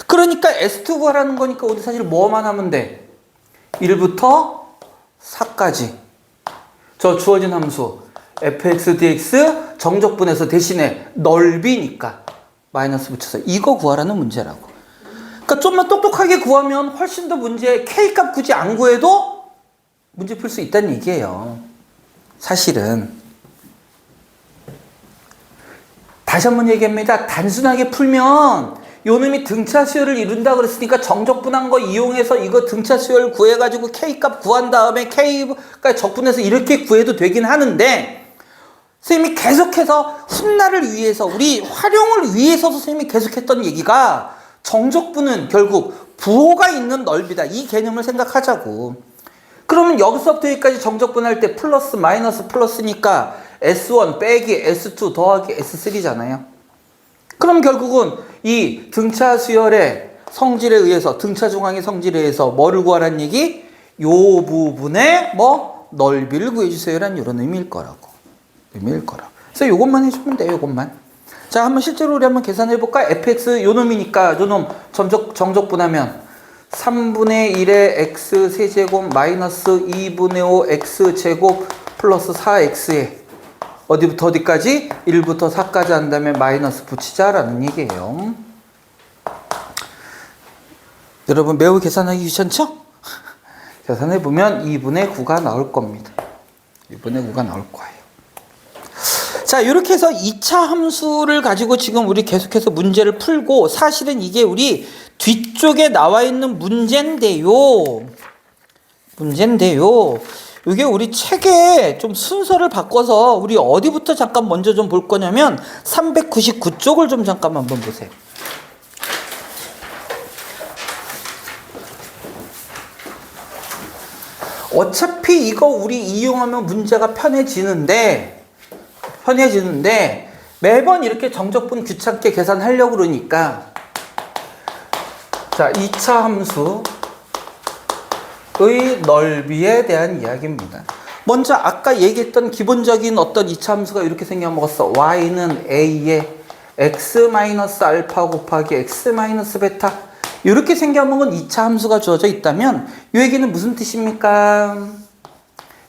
그러니까 S2 구하라는 거니까 우리 사실 뭐만 하면 돼? 1부터 4까지 저 주어진 함수 fx, dx 정적분해서 대신에 넓이니까 마이너스 붙여서 이거 구하라는 문제라고. 그러니까 좀만 똑똑하게 구하면 훨씬 더 문제 K값 굳이 안 구해도 문제 풀 수 있다는 얘기예요. 사실은. 다시 한번 얘기합니다. 단순하게 풀면 요 놈이 등차수열을 이룬다 그랬으니까 정적분한 거 이용해서 이거 등차수열 구해가지고 K값 구한 다음에 K가 적분해서 이렇게 구해도 되긴 하는데 선생님이 계속해서 훗날을 위해서 우리 활용을 위해서 선생님이 계속했던 얘기가 정적분은 결국 부호가 있는 넓이다. 이 개념을 생각하자고. 그러면 여기서부터 여기까지 정적분할 때 플러스 마이너스 플러스니까 S1 빼기 S2 더하기 S3잖아요. 그럼 결국은 이 등차 수열의 성질에 의해서, 등차 중앙의 성질에 의해서 뭐를 구하라는 얘기? 요 부분의 뭐 넓이를 구해주세요라는 이런 의미일 거라고. 그래서 요것만 해주면 돼요. 요것만. 자, 한번 실제로 우리 한번 계산해 볼까? fx 요 놈이니까 요 놈 정적분하면 3분의 1의 x 세제곱 마이너스 2분의 5 x 제곱 플러스 4x에 어디부터 어디까지? 1부터 4까지 한 다음에 마이너스 붙이자라는 얘기예요. 여러분 매우 계산하기 귀찮죠? 계산해보면 2분의 9가 나올 겁니다. 2분의 9가 나올 거예요. 자, 이렇게 해서 2차 함수를 가지고 지금 우리 계속해서 문제를 풀고, 사실은 이게 우리 뒤쪽에 나와 있는 문제인데요. 이게 우리 책에 좀 순서를 바꿔서 우리 어디부터 잠깐 먼저 좀 볼 거냐면 399쪽을 좀 잠깐 한번 보세요. 어차피 이거 우리 이용하면 문제가 편해지는데 매번 이렇게 정적분 귀찮게 계산하려고 그러니까, 자, 2차 함수의 넓이에 대한 이야기입니다. 먼저 아까 얘기했던 기본적인 어떤 2차 함수가 이렇게 생겨먹었어. y는 a에 x-알파 곱하기 x-베타, 이렇게 생겨먹은 2차 함수가 주어져 있다면 이 얘기는 무슨 뜻입니까?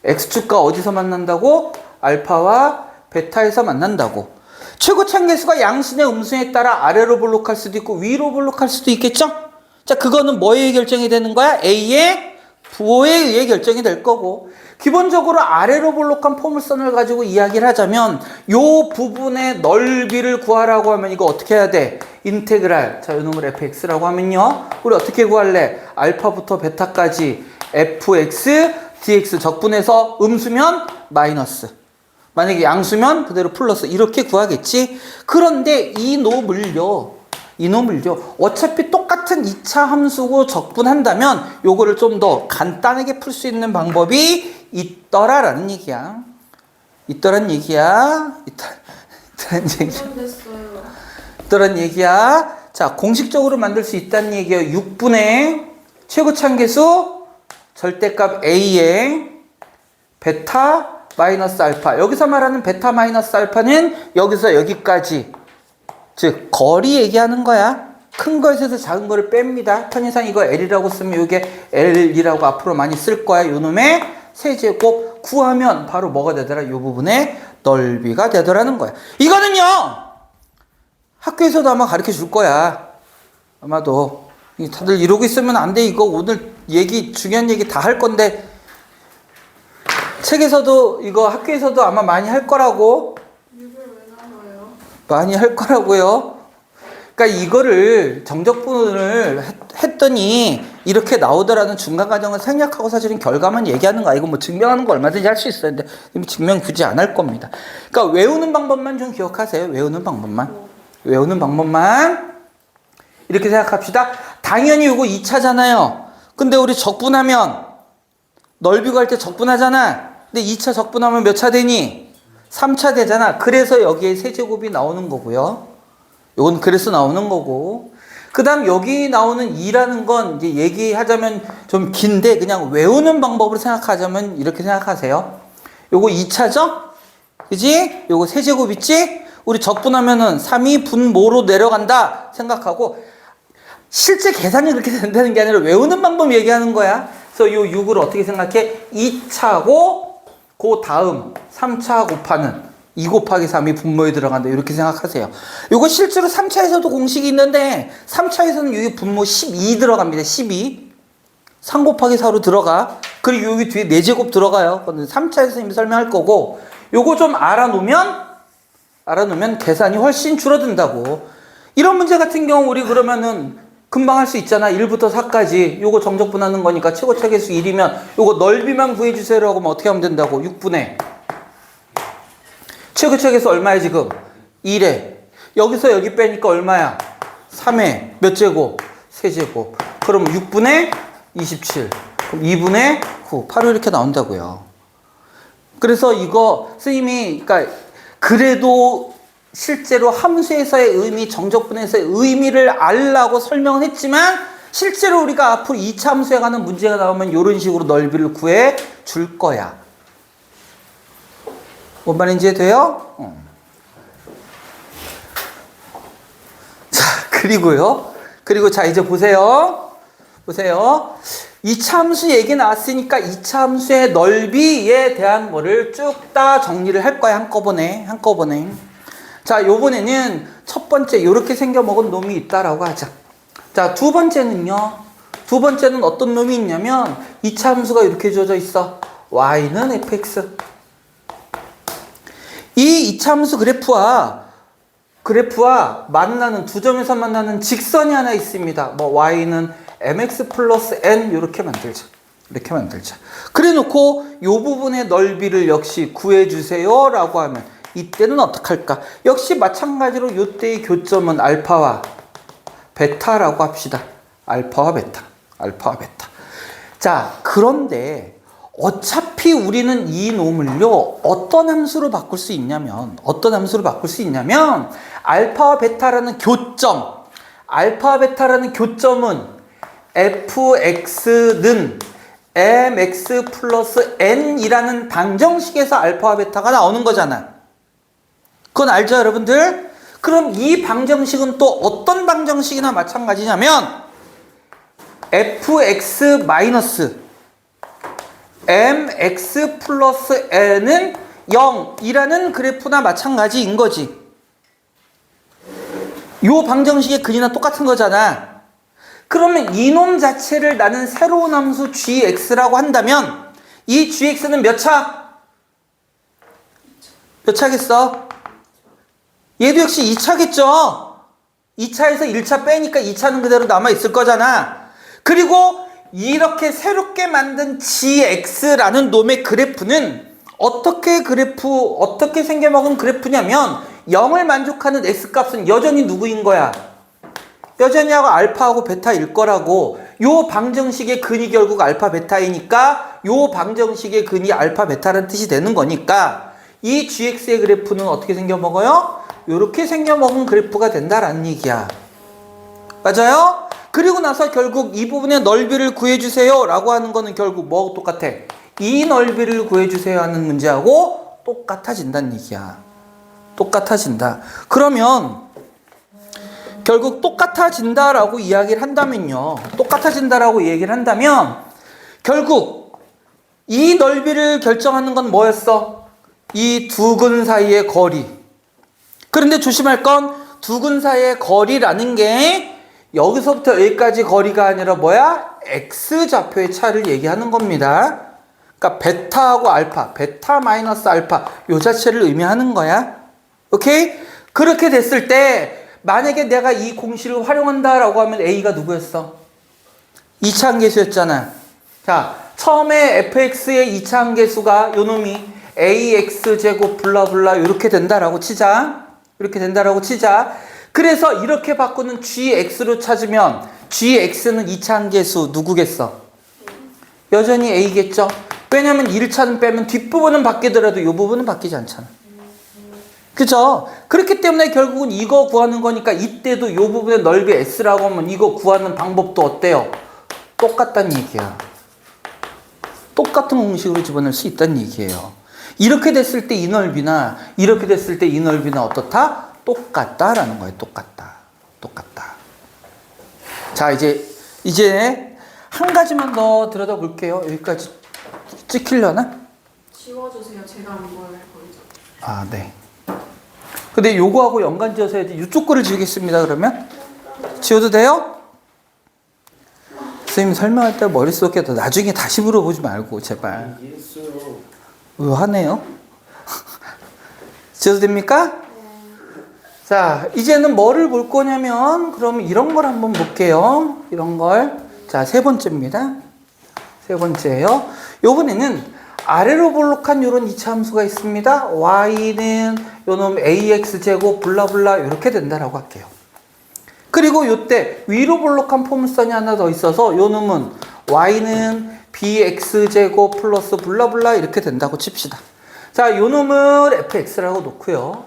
x축과 어디서 만난다고? 알파와 베타에서 만난다고. 최고 참계수가 양수냐 음수냐에 따라 아래로 볼록할 수도 있고 위로 볼록할 수도 있겠죠? 자, 그거는 뭐에 의해 결정이 되는 거야? a의 부호에 의해 결정이 될 거고, 기본적으로 아래로 볼록한 포물선을 가지고 이야기를 하자면 요 부분의 넓이를 구하라고 하면 이거 어떻게 해야 돼? 인테그랄, 자, 요 놈을 fx라고 하면요, 우리 어떻게 구할래? 알파부터 베타까지 fx dx, 적분해서 음수면 마이너스, 만약에 양수면 그대로 플러스, 이렇게 구하겠지. 그런데 이놈을요 어차피 똑같은 2차 함수고 적분한다면 요거를 좀 더 간단하게 풀 수 있는 방법이 있더라라는 얘기야. 있더란 얘기야. 자, 공식적으로 만들 수 있다는 얘기예요. 6분의 최고 참계수 절대값 a의 베타 마이너스 알파. 여기서 말하는 베타 마이너스 알파는 여기서 여기까지, 즉 거리 얘기하는 거야. 큰 거에서 작은 거를 뺍니다. 편의상 이거 L이라고 쓰면 이게 L이라고 앞으로 많이 쓸 거야. 요 놈의 세제곱 구하면 바로 뭐가 되더라? 이 부분의 넓이가 되더라는 거야. 이거는요, 학교에서도 아마 가르쳐 줄 거야. 아마도. 다들 이러고 있으면 안 돼. 이거 오늘 중요한 얘기 다 할 건데, 책에서도 이거 학교에서도 아마 많이 할 거라고. 이걸 왜 나와요? 많이 할 거라고요. 그러니까 이거를 정적분을 했더니 이렇게 나오더라는 중간 과정을 생략하고 사실은 결과만 얘기하는 거 아니고, 뭐 증명하는 거 얼마든지 할 수 있어요. 근데 증명 굳이 안 할 겁니다. 그러니까 외우는 방법만 좀 기억하세요. 외우는 방법만 이렇게 생각합시다. 당연히 이거 2차잖아요. 근데 우리 적분하면 넓이 구할 때 적분하잖아. 근데 2차 적분하면 몇 차 되니? 3차 되잖아. 그래서 여기에 세제곱이 나오는 거고요. 이건 그래서 나오는 거고. 그 다음 여기 나오는 2라는 건 이제 얘기하자면 좀 긴데, 그냥 외우는 방법으로 생각하자면 이렇게 생각하세요. 요거 2차죠? 그지? 요거 세제곱 있지? 우리 적분하면은 3이 분모로 내려간다 생각하고, 실제 계산이 그렇게 된다는 게 아니라 외우는 방법 얘기하는 거야. 그래서 요 6을 어떻게 생각해? 2차고 그 다음 3차 곱하는 2 곱하기 3이 분모에 들어간다, 이렇게 생각하세요. 요거 실제로 3차에서도 공식이 있는데 3차에서는 여기 분모 12 들어갑니다. 12. 3 곱하기 4로 들어가. 그리고 여기 뒤에 4제곱 들어가요. 그건 3차에서 이미 설명할 거고, 요거 좀 알아놓으면 계산이 훨씬 줄어든다고. 이런 문제 같은 경우 우리 그러면은 금방 할 수 있잖아. 1부터 4까지 요거 정적분하는 거니까 최고 차계수 1이면 요거 넓이만 구해주세요라고 하면 어떻게 하면 된다고? 6분의 최고 차계수 얼마야 지금? 1에 여기서 여기 빼니까 얼마야? 3에 몇 제곱? 세제곱. 그럼 6분의 27. 그럼 2분의 바로 이렇게 나온다고요. 그래서 이거 선생님이 그러니까 그래도 실제로 함수에서의 의미, 정적분에서의 의미를 알라고 설명을 했지만 실제로 우리가 앞으로 2차 함수에 관한 문제가 나오면 이런 식으로 넓이를 구해 줄 거야. 뭔 말인지 돼요? 자, 그리고 자, 이제 보세요. 2차 함수 얘기 나왔으니까 2차 함수의 넓이에 대한 거를 쭉 다 정리를 할 거야. 한꺼번에. 자, 요번에는 첫 번째 요렇게 생겨먹은 놈이 있다라고 하자. 자, 두 번째는요. 두 번째는 어떤 놈이 있냐면 2차 함수가 이렇게 주어져 있어. y는 fx. 이 2차 함수 그래프와 만나는 두 점에서 만나는 직선이 하나 있습니다. 뭐 y는 mx 플러스 n 이렇게 만들자. 그래 놓고 요 부분의 넓이를 역시 구해주세요 라고 하면 이때는 어떻게 할까? 역시 마찬가지로 요때의 교점은 알파와 베타라고 합시다. 알파와 베타. 자, 그런데 어차피 우리는 이 놈을요 어떤 함수로 바꿀 수 있냐면 알파와 베타라는 교점은 fx는 mx 플러스 n이라는 방정식에서 알파와 베타가 나오는 거잖아. 그건 알죠, 여러분들? 그럼 이 방정식은 또 어떤 방정식이나 마찬가지냐면 fx 마이너스 mx 플러스 n은 0이라는 그래프나 마찬가지인 거지. 요 방정식의 근이나 똑같은 거잖아. 그러면 이놈 자체를 나는 새로운 함수 gx라고 한다면 이 gx는 몇 차? 몇 차겠어? 얘도 역시 2차겠죠? 2차에서 1차 빼니까 2차는 그대로 남아있을 거잖아. 그리고 이렇게 새롭게 만든 gx라는 놈의 그래프는 어떻게 생겨먹은 그래프냐면 0을 만족하는 x값은 여전히 누구인 거야? 여전히 하고 알파하고 베타일 거라고. 요 방정식의 근이 결국 알파 베타이니까 요 방정식의 근이 알파 베타라는 뜻이 되는 거니까 이 gx의 그래프는 어떻게 생겨먹어요? 요렇게 생겨먹은 그래프가 된다라는 얘기야. 맞아요? 그리고 나서 결국 이 부분의 넓이를 구해주세요 라고 하는 거는 결국 뭐하고 똑같아? 이 넓이를 구해주세요 하는 문제하고 똑같아진다는 얘기야. 똑같아진다. 그러면 결국 똑같아진다라고 이야기를 한다면요. 결국 이 넓이를 결정하는 건 뭐였어? 이 두 근 사이의 거리. 그런데 조심할 건 두 근 사이의 거리라는 게 여기서부터 여기까지 거리가 아니라 뭐야? x좌표의 차를 얘기하는 겁니다. 그러니까 베타하고 알파, 베타 마이너스 알파 요 자체를 의미하는 거야. 오케이? 그렇게 됐을 때 만약에 내가 이 공식을 활용한다라고 하면 a가 누구였어? 2차 함계수였잖아. 자, 처음에 fx의 2차 함계수가 요 놈이 ax 제곱 블라블라 이렇게 된다라고 치자. 그래서 이렇게 바꾸는 gx로 찾으면 gx는 2차 함계수 누구겠어? 여전히 a겠죠? 왜냐면 1차는 빼면 뒷부분은 바뀌더라도 이 부분은 바뀌지 않잖아. 그죠? 그렇기 때문에 결국은 이거 구하는 거니까 이때도 이 부분의 넓이 s라고 하면 이거 구하는 방법도 어때요? 똑같다는 얘기야. 똑같은 공식으로 집어넣을 수 있다는 얘기예요. 이렇게 됐을 때 이 넓이나 이렇게 됐을 때 이 넓이나 어떻다? 똑같다라는 거예요. 똑같다. 자, 이제 한 가지만 더 들여다볼게요. 여기까지 찍히려나? 지워주세요. 제가 안 보여요. 거기서. 아, 네. 근데 요거하고 연관 지어서 해야지. 이쪽 거를 지우겠습니다. 그러면 지워도 돼요? 선생님 설명할 때 머릿속에 나중에 다시 물어보지 말고 제발. 이해했어요. 하네요. 지워도 됩니까? 자, 이제는 뭐를 볼 거냐면 그럼 이런 걸 한번 볼게요. 이런 걸. 자, 세 번째입니다. 세 번째예요. 요번에는 아래로 볼록한 요런 2차 함수가 있습니다. y는 요놈 ax 제곱 블라블라 이렇게 된다라고 할게요. 그리고 요때 위로 볼록한 포물선이 하나 더 있어서 요놈은 y는 bx제곱 플러스 블라블라 이렇게 된다고 칩시다. 자, 요 놈을 fx라고 놓고요.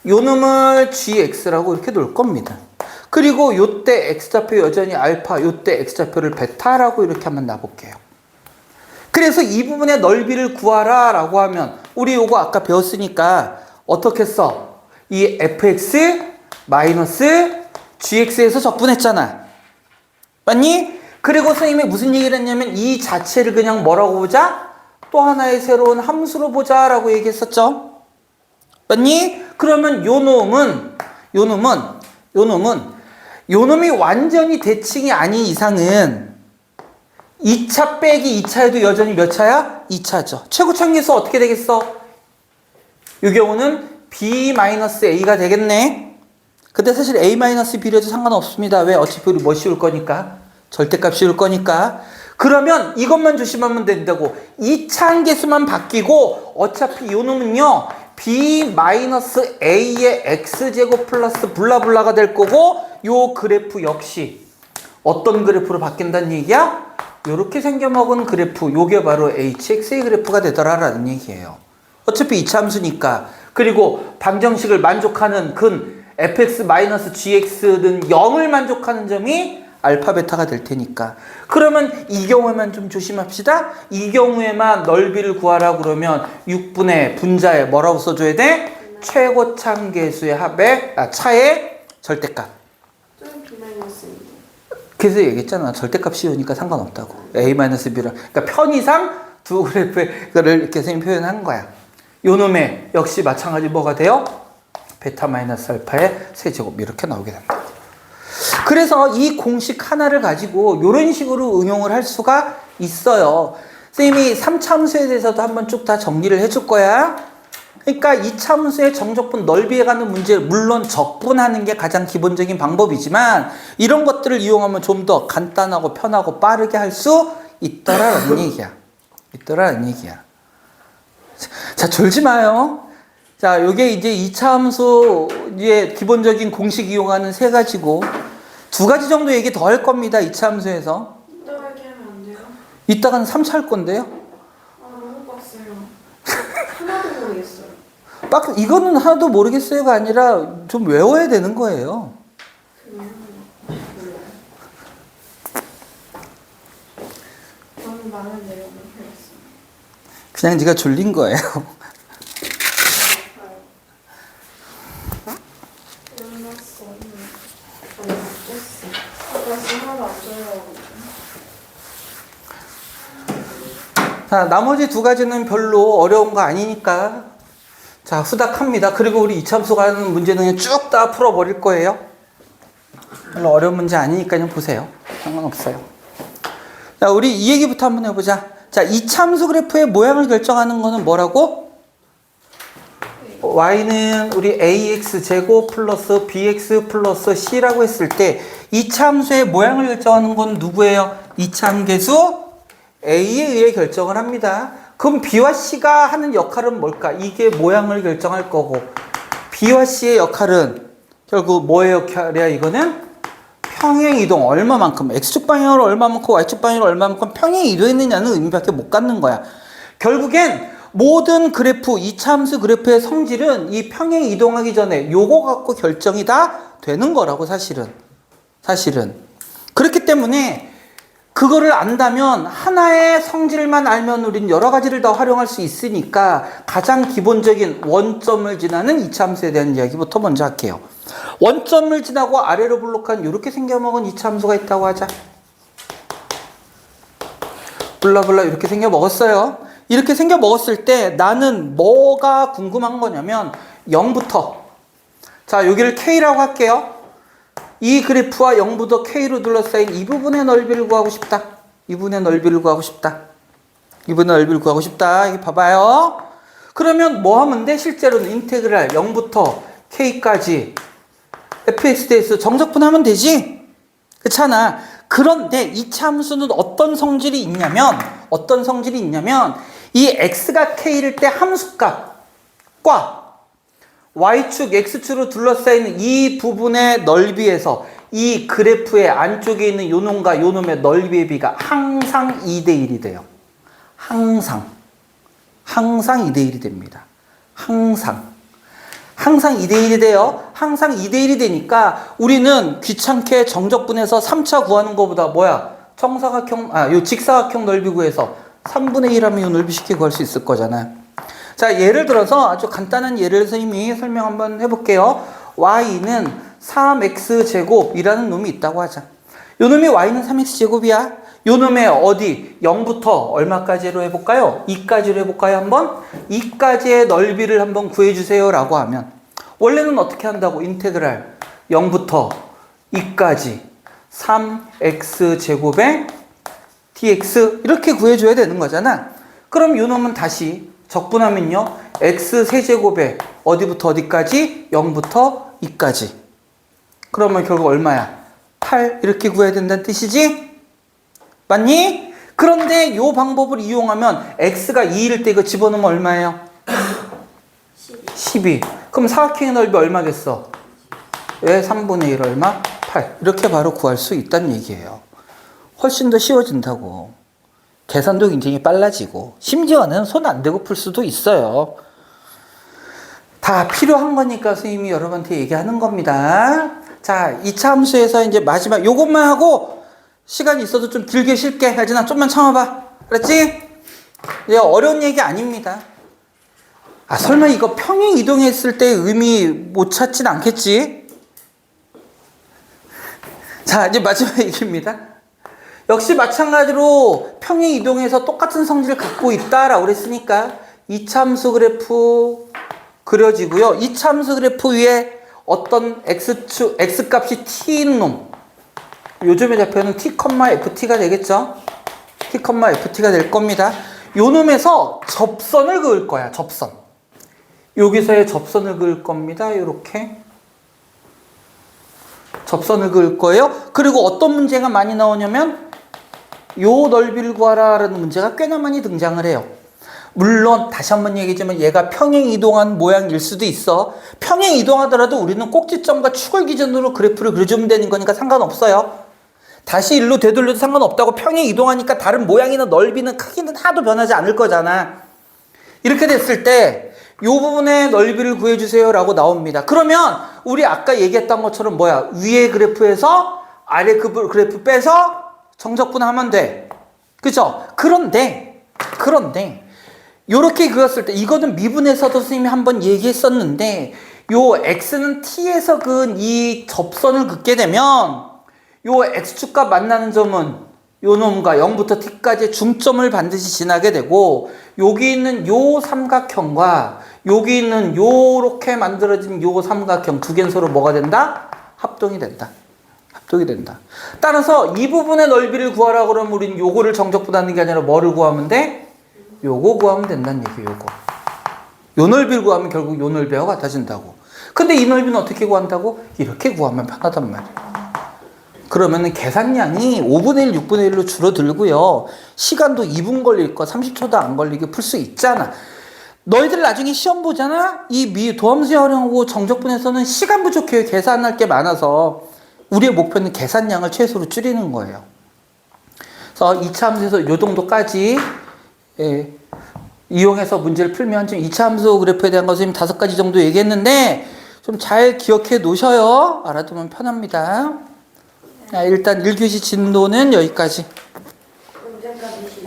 요 놈을 gx라고 이렇게 놓을 겁니다. 그리고 요때 x좌표 여전히 알파, 요때 x좌표를 베타라고 이렇게 한번 놔볼게요. 그래서 이 부분의 넓이를 구하라 라고 하면 우리 요거 아까 배웠으니까 어떻게 써? 이 fx 마이너스 gx에서 적분했잖아. 맞니? 그리고 선생님이 무슨 얘기를 했냐면 이 자체를 그냥 뭐라고 보자? 또 하나의 새로운 함수로 보자 라고 얘기했었죠. 맞니? 그러면 요 놈이 완전히 대칭이 아닌 이상은 2차 빼기 2차에도 여전히 몇 차야? 2차죠. 최고차계수 어떻게 되겠어? 이 경우는 b-a가 되겠네. 근데 사실 a-b라도 상관없습니다. 왜? 어차피 우리 뭐 씌울 거니까. 절대값 씌울 거니까. 그러면 이것만 조심하면 된다고. 2차 한계수만 바뀌고 어차피 이 놈은요. b-a의 x제곱 플러스 블라블라가 될 거고 요 그래프 역시 어떤 그래프로 바뀐다는 얘기야? 요렇게 생겨먹은 그래프, 요게 바로 hx의 그래프가 되더라라는 얘기예요. 어차피 2차 함수니까. 그리고 방정식을 만족하는 근 fx-gx는 0을 만족하는 점이 알파 베타가 될 테니까. 그러면 이 경우에만 좀 조심합시다. 이 경우에만 넓이를 구하라 그러면 6분의 분자에 뭐라고 써줘야 돼? 최고참계수의 차의 절대값. 좀 b-b인데. 그래서 얘기했잖아. 절대값 씌우니까 상관없다고. a-b랑. 그러니까 편의상 두 그래프를 이렇게 선생님 표현한 거야. 요 놈의 역시 마찬가지 뭐가 돼요? 베타 마이너스 알파의 세제곱 이렇게 나오게 된다. 그래서 이 공식 하나를 가지고 이런 식으로 응용을 할 수가 있어요. 선생님이 3차 함수에 대해서도 한번 쭉 다 정리를 해줄 거야. 그러니까 2차 함수의 정적분 넓이에 관한 문제를 물론 적분하는 게 가장 기본적인 방법이지만 이런 것들을 이용하면 좀 더 간단하고 편하고 빠르게 할 수 있더라라는 얘기야. 자, 졸지 마요. 자, 요게 이제 2차 함수의 기본적인 공식 이용하는 세 가지고 두 가지 정도 얘기 더 할 겁니다. 2차 함수에서. 이따가 얘기하면 안 돼요? 이따가는 3차 할 건데요. 아, 너무 빡세요. 하나도 모르겠어요. 이거는 하나도 모르겠어요가 아니라 좀 외워야 되는 거예요. 너무 많은 내용을 배웠어요. 그냥 네가 졸린 거예요. 자, 나머지 두 가지는 별로 어려운 거 아니니까 자, 후닥합니다. 그리고 우리 이참수가 하는 문제는 그냥 쭉 다 풀어버릴 거예요. 별로 어려운 문제 아니니까 그냥 보세요. 상관없어요. 자, 우리 이 얘기부터 한번 해보자. 자, 이참수 그래프의 모양을 결정하는 거는 뭐라고? y는 우리 ax 제곱 플러스 bx 플러스 c라고 했을 때 이참수의 모양을 결정하는 건 누구예요? 이참계수 a에 의해 결정을 합니다. 그럼 b와 c가 하는 역할은 뭘까? 이게 모양을 결정할 거고 b와 c의 역할은 결국 뭐의 역할이야? 이거는 평행이동 얼마만큼 x축 방향으로 얼마만큼 y축 방향으로 얼마만큼 평행 이동했느냐는 의미밖에 못 갖는 거야. 결국엔 모든 그래프, 이차함수 그래프의 성질은 이 평행 이동하기 전에 요거 갖고 결정이 다 되는 거라고 사실은. 그렇기 때문에 그거를 안다면 하나의 성질만 알면 우린 여러 가지를 다 활용할 수 있으니까 가장 기본적인 원점을 지나는 이차함수에 대한 이야기부터 먼저 할게요. 원점을 지나고 아래로 블록한 이렇게 생겨먹은 이차함수가 있다고 하자. 블라블라 이렇게 생겨먹었어요. 이렇게 생겨먹었을 때 나는 뭐가 궁금한 거냐면 0부터 자 여기를 K라고 할게요. 이 그래프와 0부터 K로 둘러싸인 이 부분의 넓이를 구하고 싶다. 이 부분의 넓이를 구하고 싶다. 이게 봐봐요. 그러면 뭐 하면 돼? 실제로는 인테그랄 0부터 K까지 fx ds 정적분하면 되지? 그렇잖아. 그런데 이 참수는 어떤 성질이 있냐면 이 x가 k일 때 함수값과 y축, x축으로 둘러싸이는 이 부분의 넓이에서 이 그래프의 안쪽에 있는 요 놈과 요 놈의 넓이의 비가 항상 2대 1이 돼요. 항상 2대1이 됩니다. 항상 2대1이 돼요. 항상 2대1이 되니까 우리는 귀찮게 정적분해서 3차 구하는 것보다 뭐야? 요 직사각형 넓이 구해서 3분의 1 하면 이 넓이 쉽게 구할 수 있을 거잖아. 자, 예를 들어서 아주 간단한 예를 선생님이 설명 한번 해볼게요. y는 3x제곱이라는 놈이 있다고 하자. 요 놈이 y는 3x제곱이야. 요 놈의 어디 0부터 얼마까지로 해볼까요? 2까지로 해볼까요? 한번 2까지의 넓이를 한번 구해주세요 라고 하면 원래는 어떻게 한다고? 인테그랄 0부터 2까지 3x제곱에 dx 이렇게 구해줘야 되는 거잖아. 그럼 요 놈은 다시 적분하면요 x세제곱에 어디부터 어디까지? 0부터 2까지. 그러면 결국 얼마야? 8 이렇게 구해야 된다는 뜻이지? 맞니? 그런데 요 방법을 이용하면 x가 2일 때 이거 집어넣으면 얼마예요? 12. 그럼 사각형의 넓이 얼마겠어? 왜 3분의 1 얼마? 8. 이렇게 바로 구할 수 있다는 얘기예요. 훨씬 더 쉬워진다고. 계산도 굉장히 빨라지고 심지어는 손 안 대고 풀 수도 있어요. 다 필요한 거니까 선생님이 여러분한테 얘기하는 겁니다. 자, 2차 함수에서 이제 마지막 요것만 하고 시간이 있어도 좀 길게 쉴게. 알지나? 좀만 참아봐. 알았지? 이제 어려운 얘기 아닙니다. 아, 설마 이거 평행 이동했을 때 의미 못 찾진 않겠지? 자, 이제 마지막 얘기입니다. 역시 마찬가지로 평행 이동해서 똑같은 성질을 갖고 있다라고 그랬으니까 2차 함수 그래프 그려지고요. 2차 함수 그래프 위에 어떤 x값이 t인 놈, 요즘의 좌표는 t, ft가 되겠죠? t, ft가 될 겁니다. 요 놈에서 접선을 그을 거야. 접선. 여기서의 접선을 그을 겁니다. 요렇게 접선을 그을 거예요. 그리고 어떤 문제가 많이 나오냐면 요 넓이를 구하라 라는 문제가 꽤나 많이 등장을 해요. 물론 다시 한번 얘기하지만 얘가 평행 이동한 모양일 수도 있어. 평행 이동하더라도 우리는 꼭지점과 축을 기준으로 그래프를 그려주면 되는 거니까 상관없어요. 다시 일로 되돌려도 상관없다고. 평행 이동하니까 다른 모양이나 넓이는 크기는 하나도 변하지 않을 거잖아. 이렇게 됐을 때 요 부분의 넓이를 구해주세요 라고 나옵니다. 그러면 우리 아까 얘기했던 것처럼 뭐야? 위에 그래프에서 아래 그래프 빼서 정적분하면 돼. 그죠? 그런데 요렇게 그었을 때 이거는 미분에서도 선생님이 한번 얘기했었는데 요 x는 t에서 그은 이 접선을 긋게 되면 요 x축과 만나는 점은 요 놈과 0부터 t까지의 중점을 반드시 지나게 되고 여기 있는 요 삼각형과 여기 있는 요렇게 만들어진 요 삼각형 두 개는 서로 뭐가 된다? 합동이 된다. 따라서 이 부분의 넓이를 구하라 그러면 우리는 요거를 정적분하는 게 아니라 뭐를 구하면 돼? 요거 구하면 된다는 얘기예요. 요거. 요 넓이를 구하면 결국 요 넓이와 같아진다고. 근데 이 넓이는 어떻게 구한다고? 이렇게 구하면 편하단 말이에요. 그러면은 계산량이 5분의 1, 6분의 1로 줄어들고요. 시간도 2분 걸릴 거 30초도 안 걸리게 풀 수 있잖아. 너희들 나중에 시험 보잖아? 이 도함수 활용하고 정적분에서는 시간 부족해요. 계산할 게 많아서. 우리의 목표는 계산량을 최소로 줄이는 거예요. 그래서 2차 함수에서 요 정도까지 이용해서 문제를 풀면 지금 2차 함수 그래프에 대한 것을 5가지 정도 얘기했는데 좀 잘 기억해 놓으셔요. 알아두면 편합니다. 일단 1교시 진도는 여기까지. 언제까지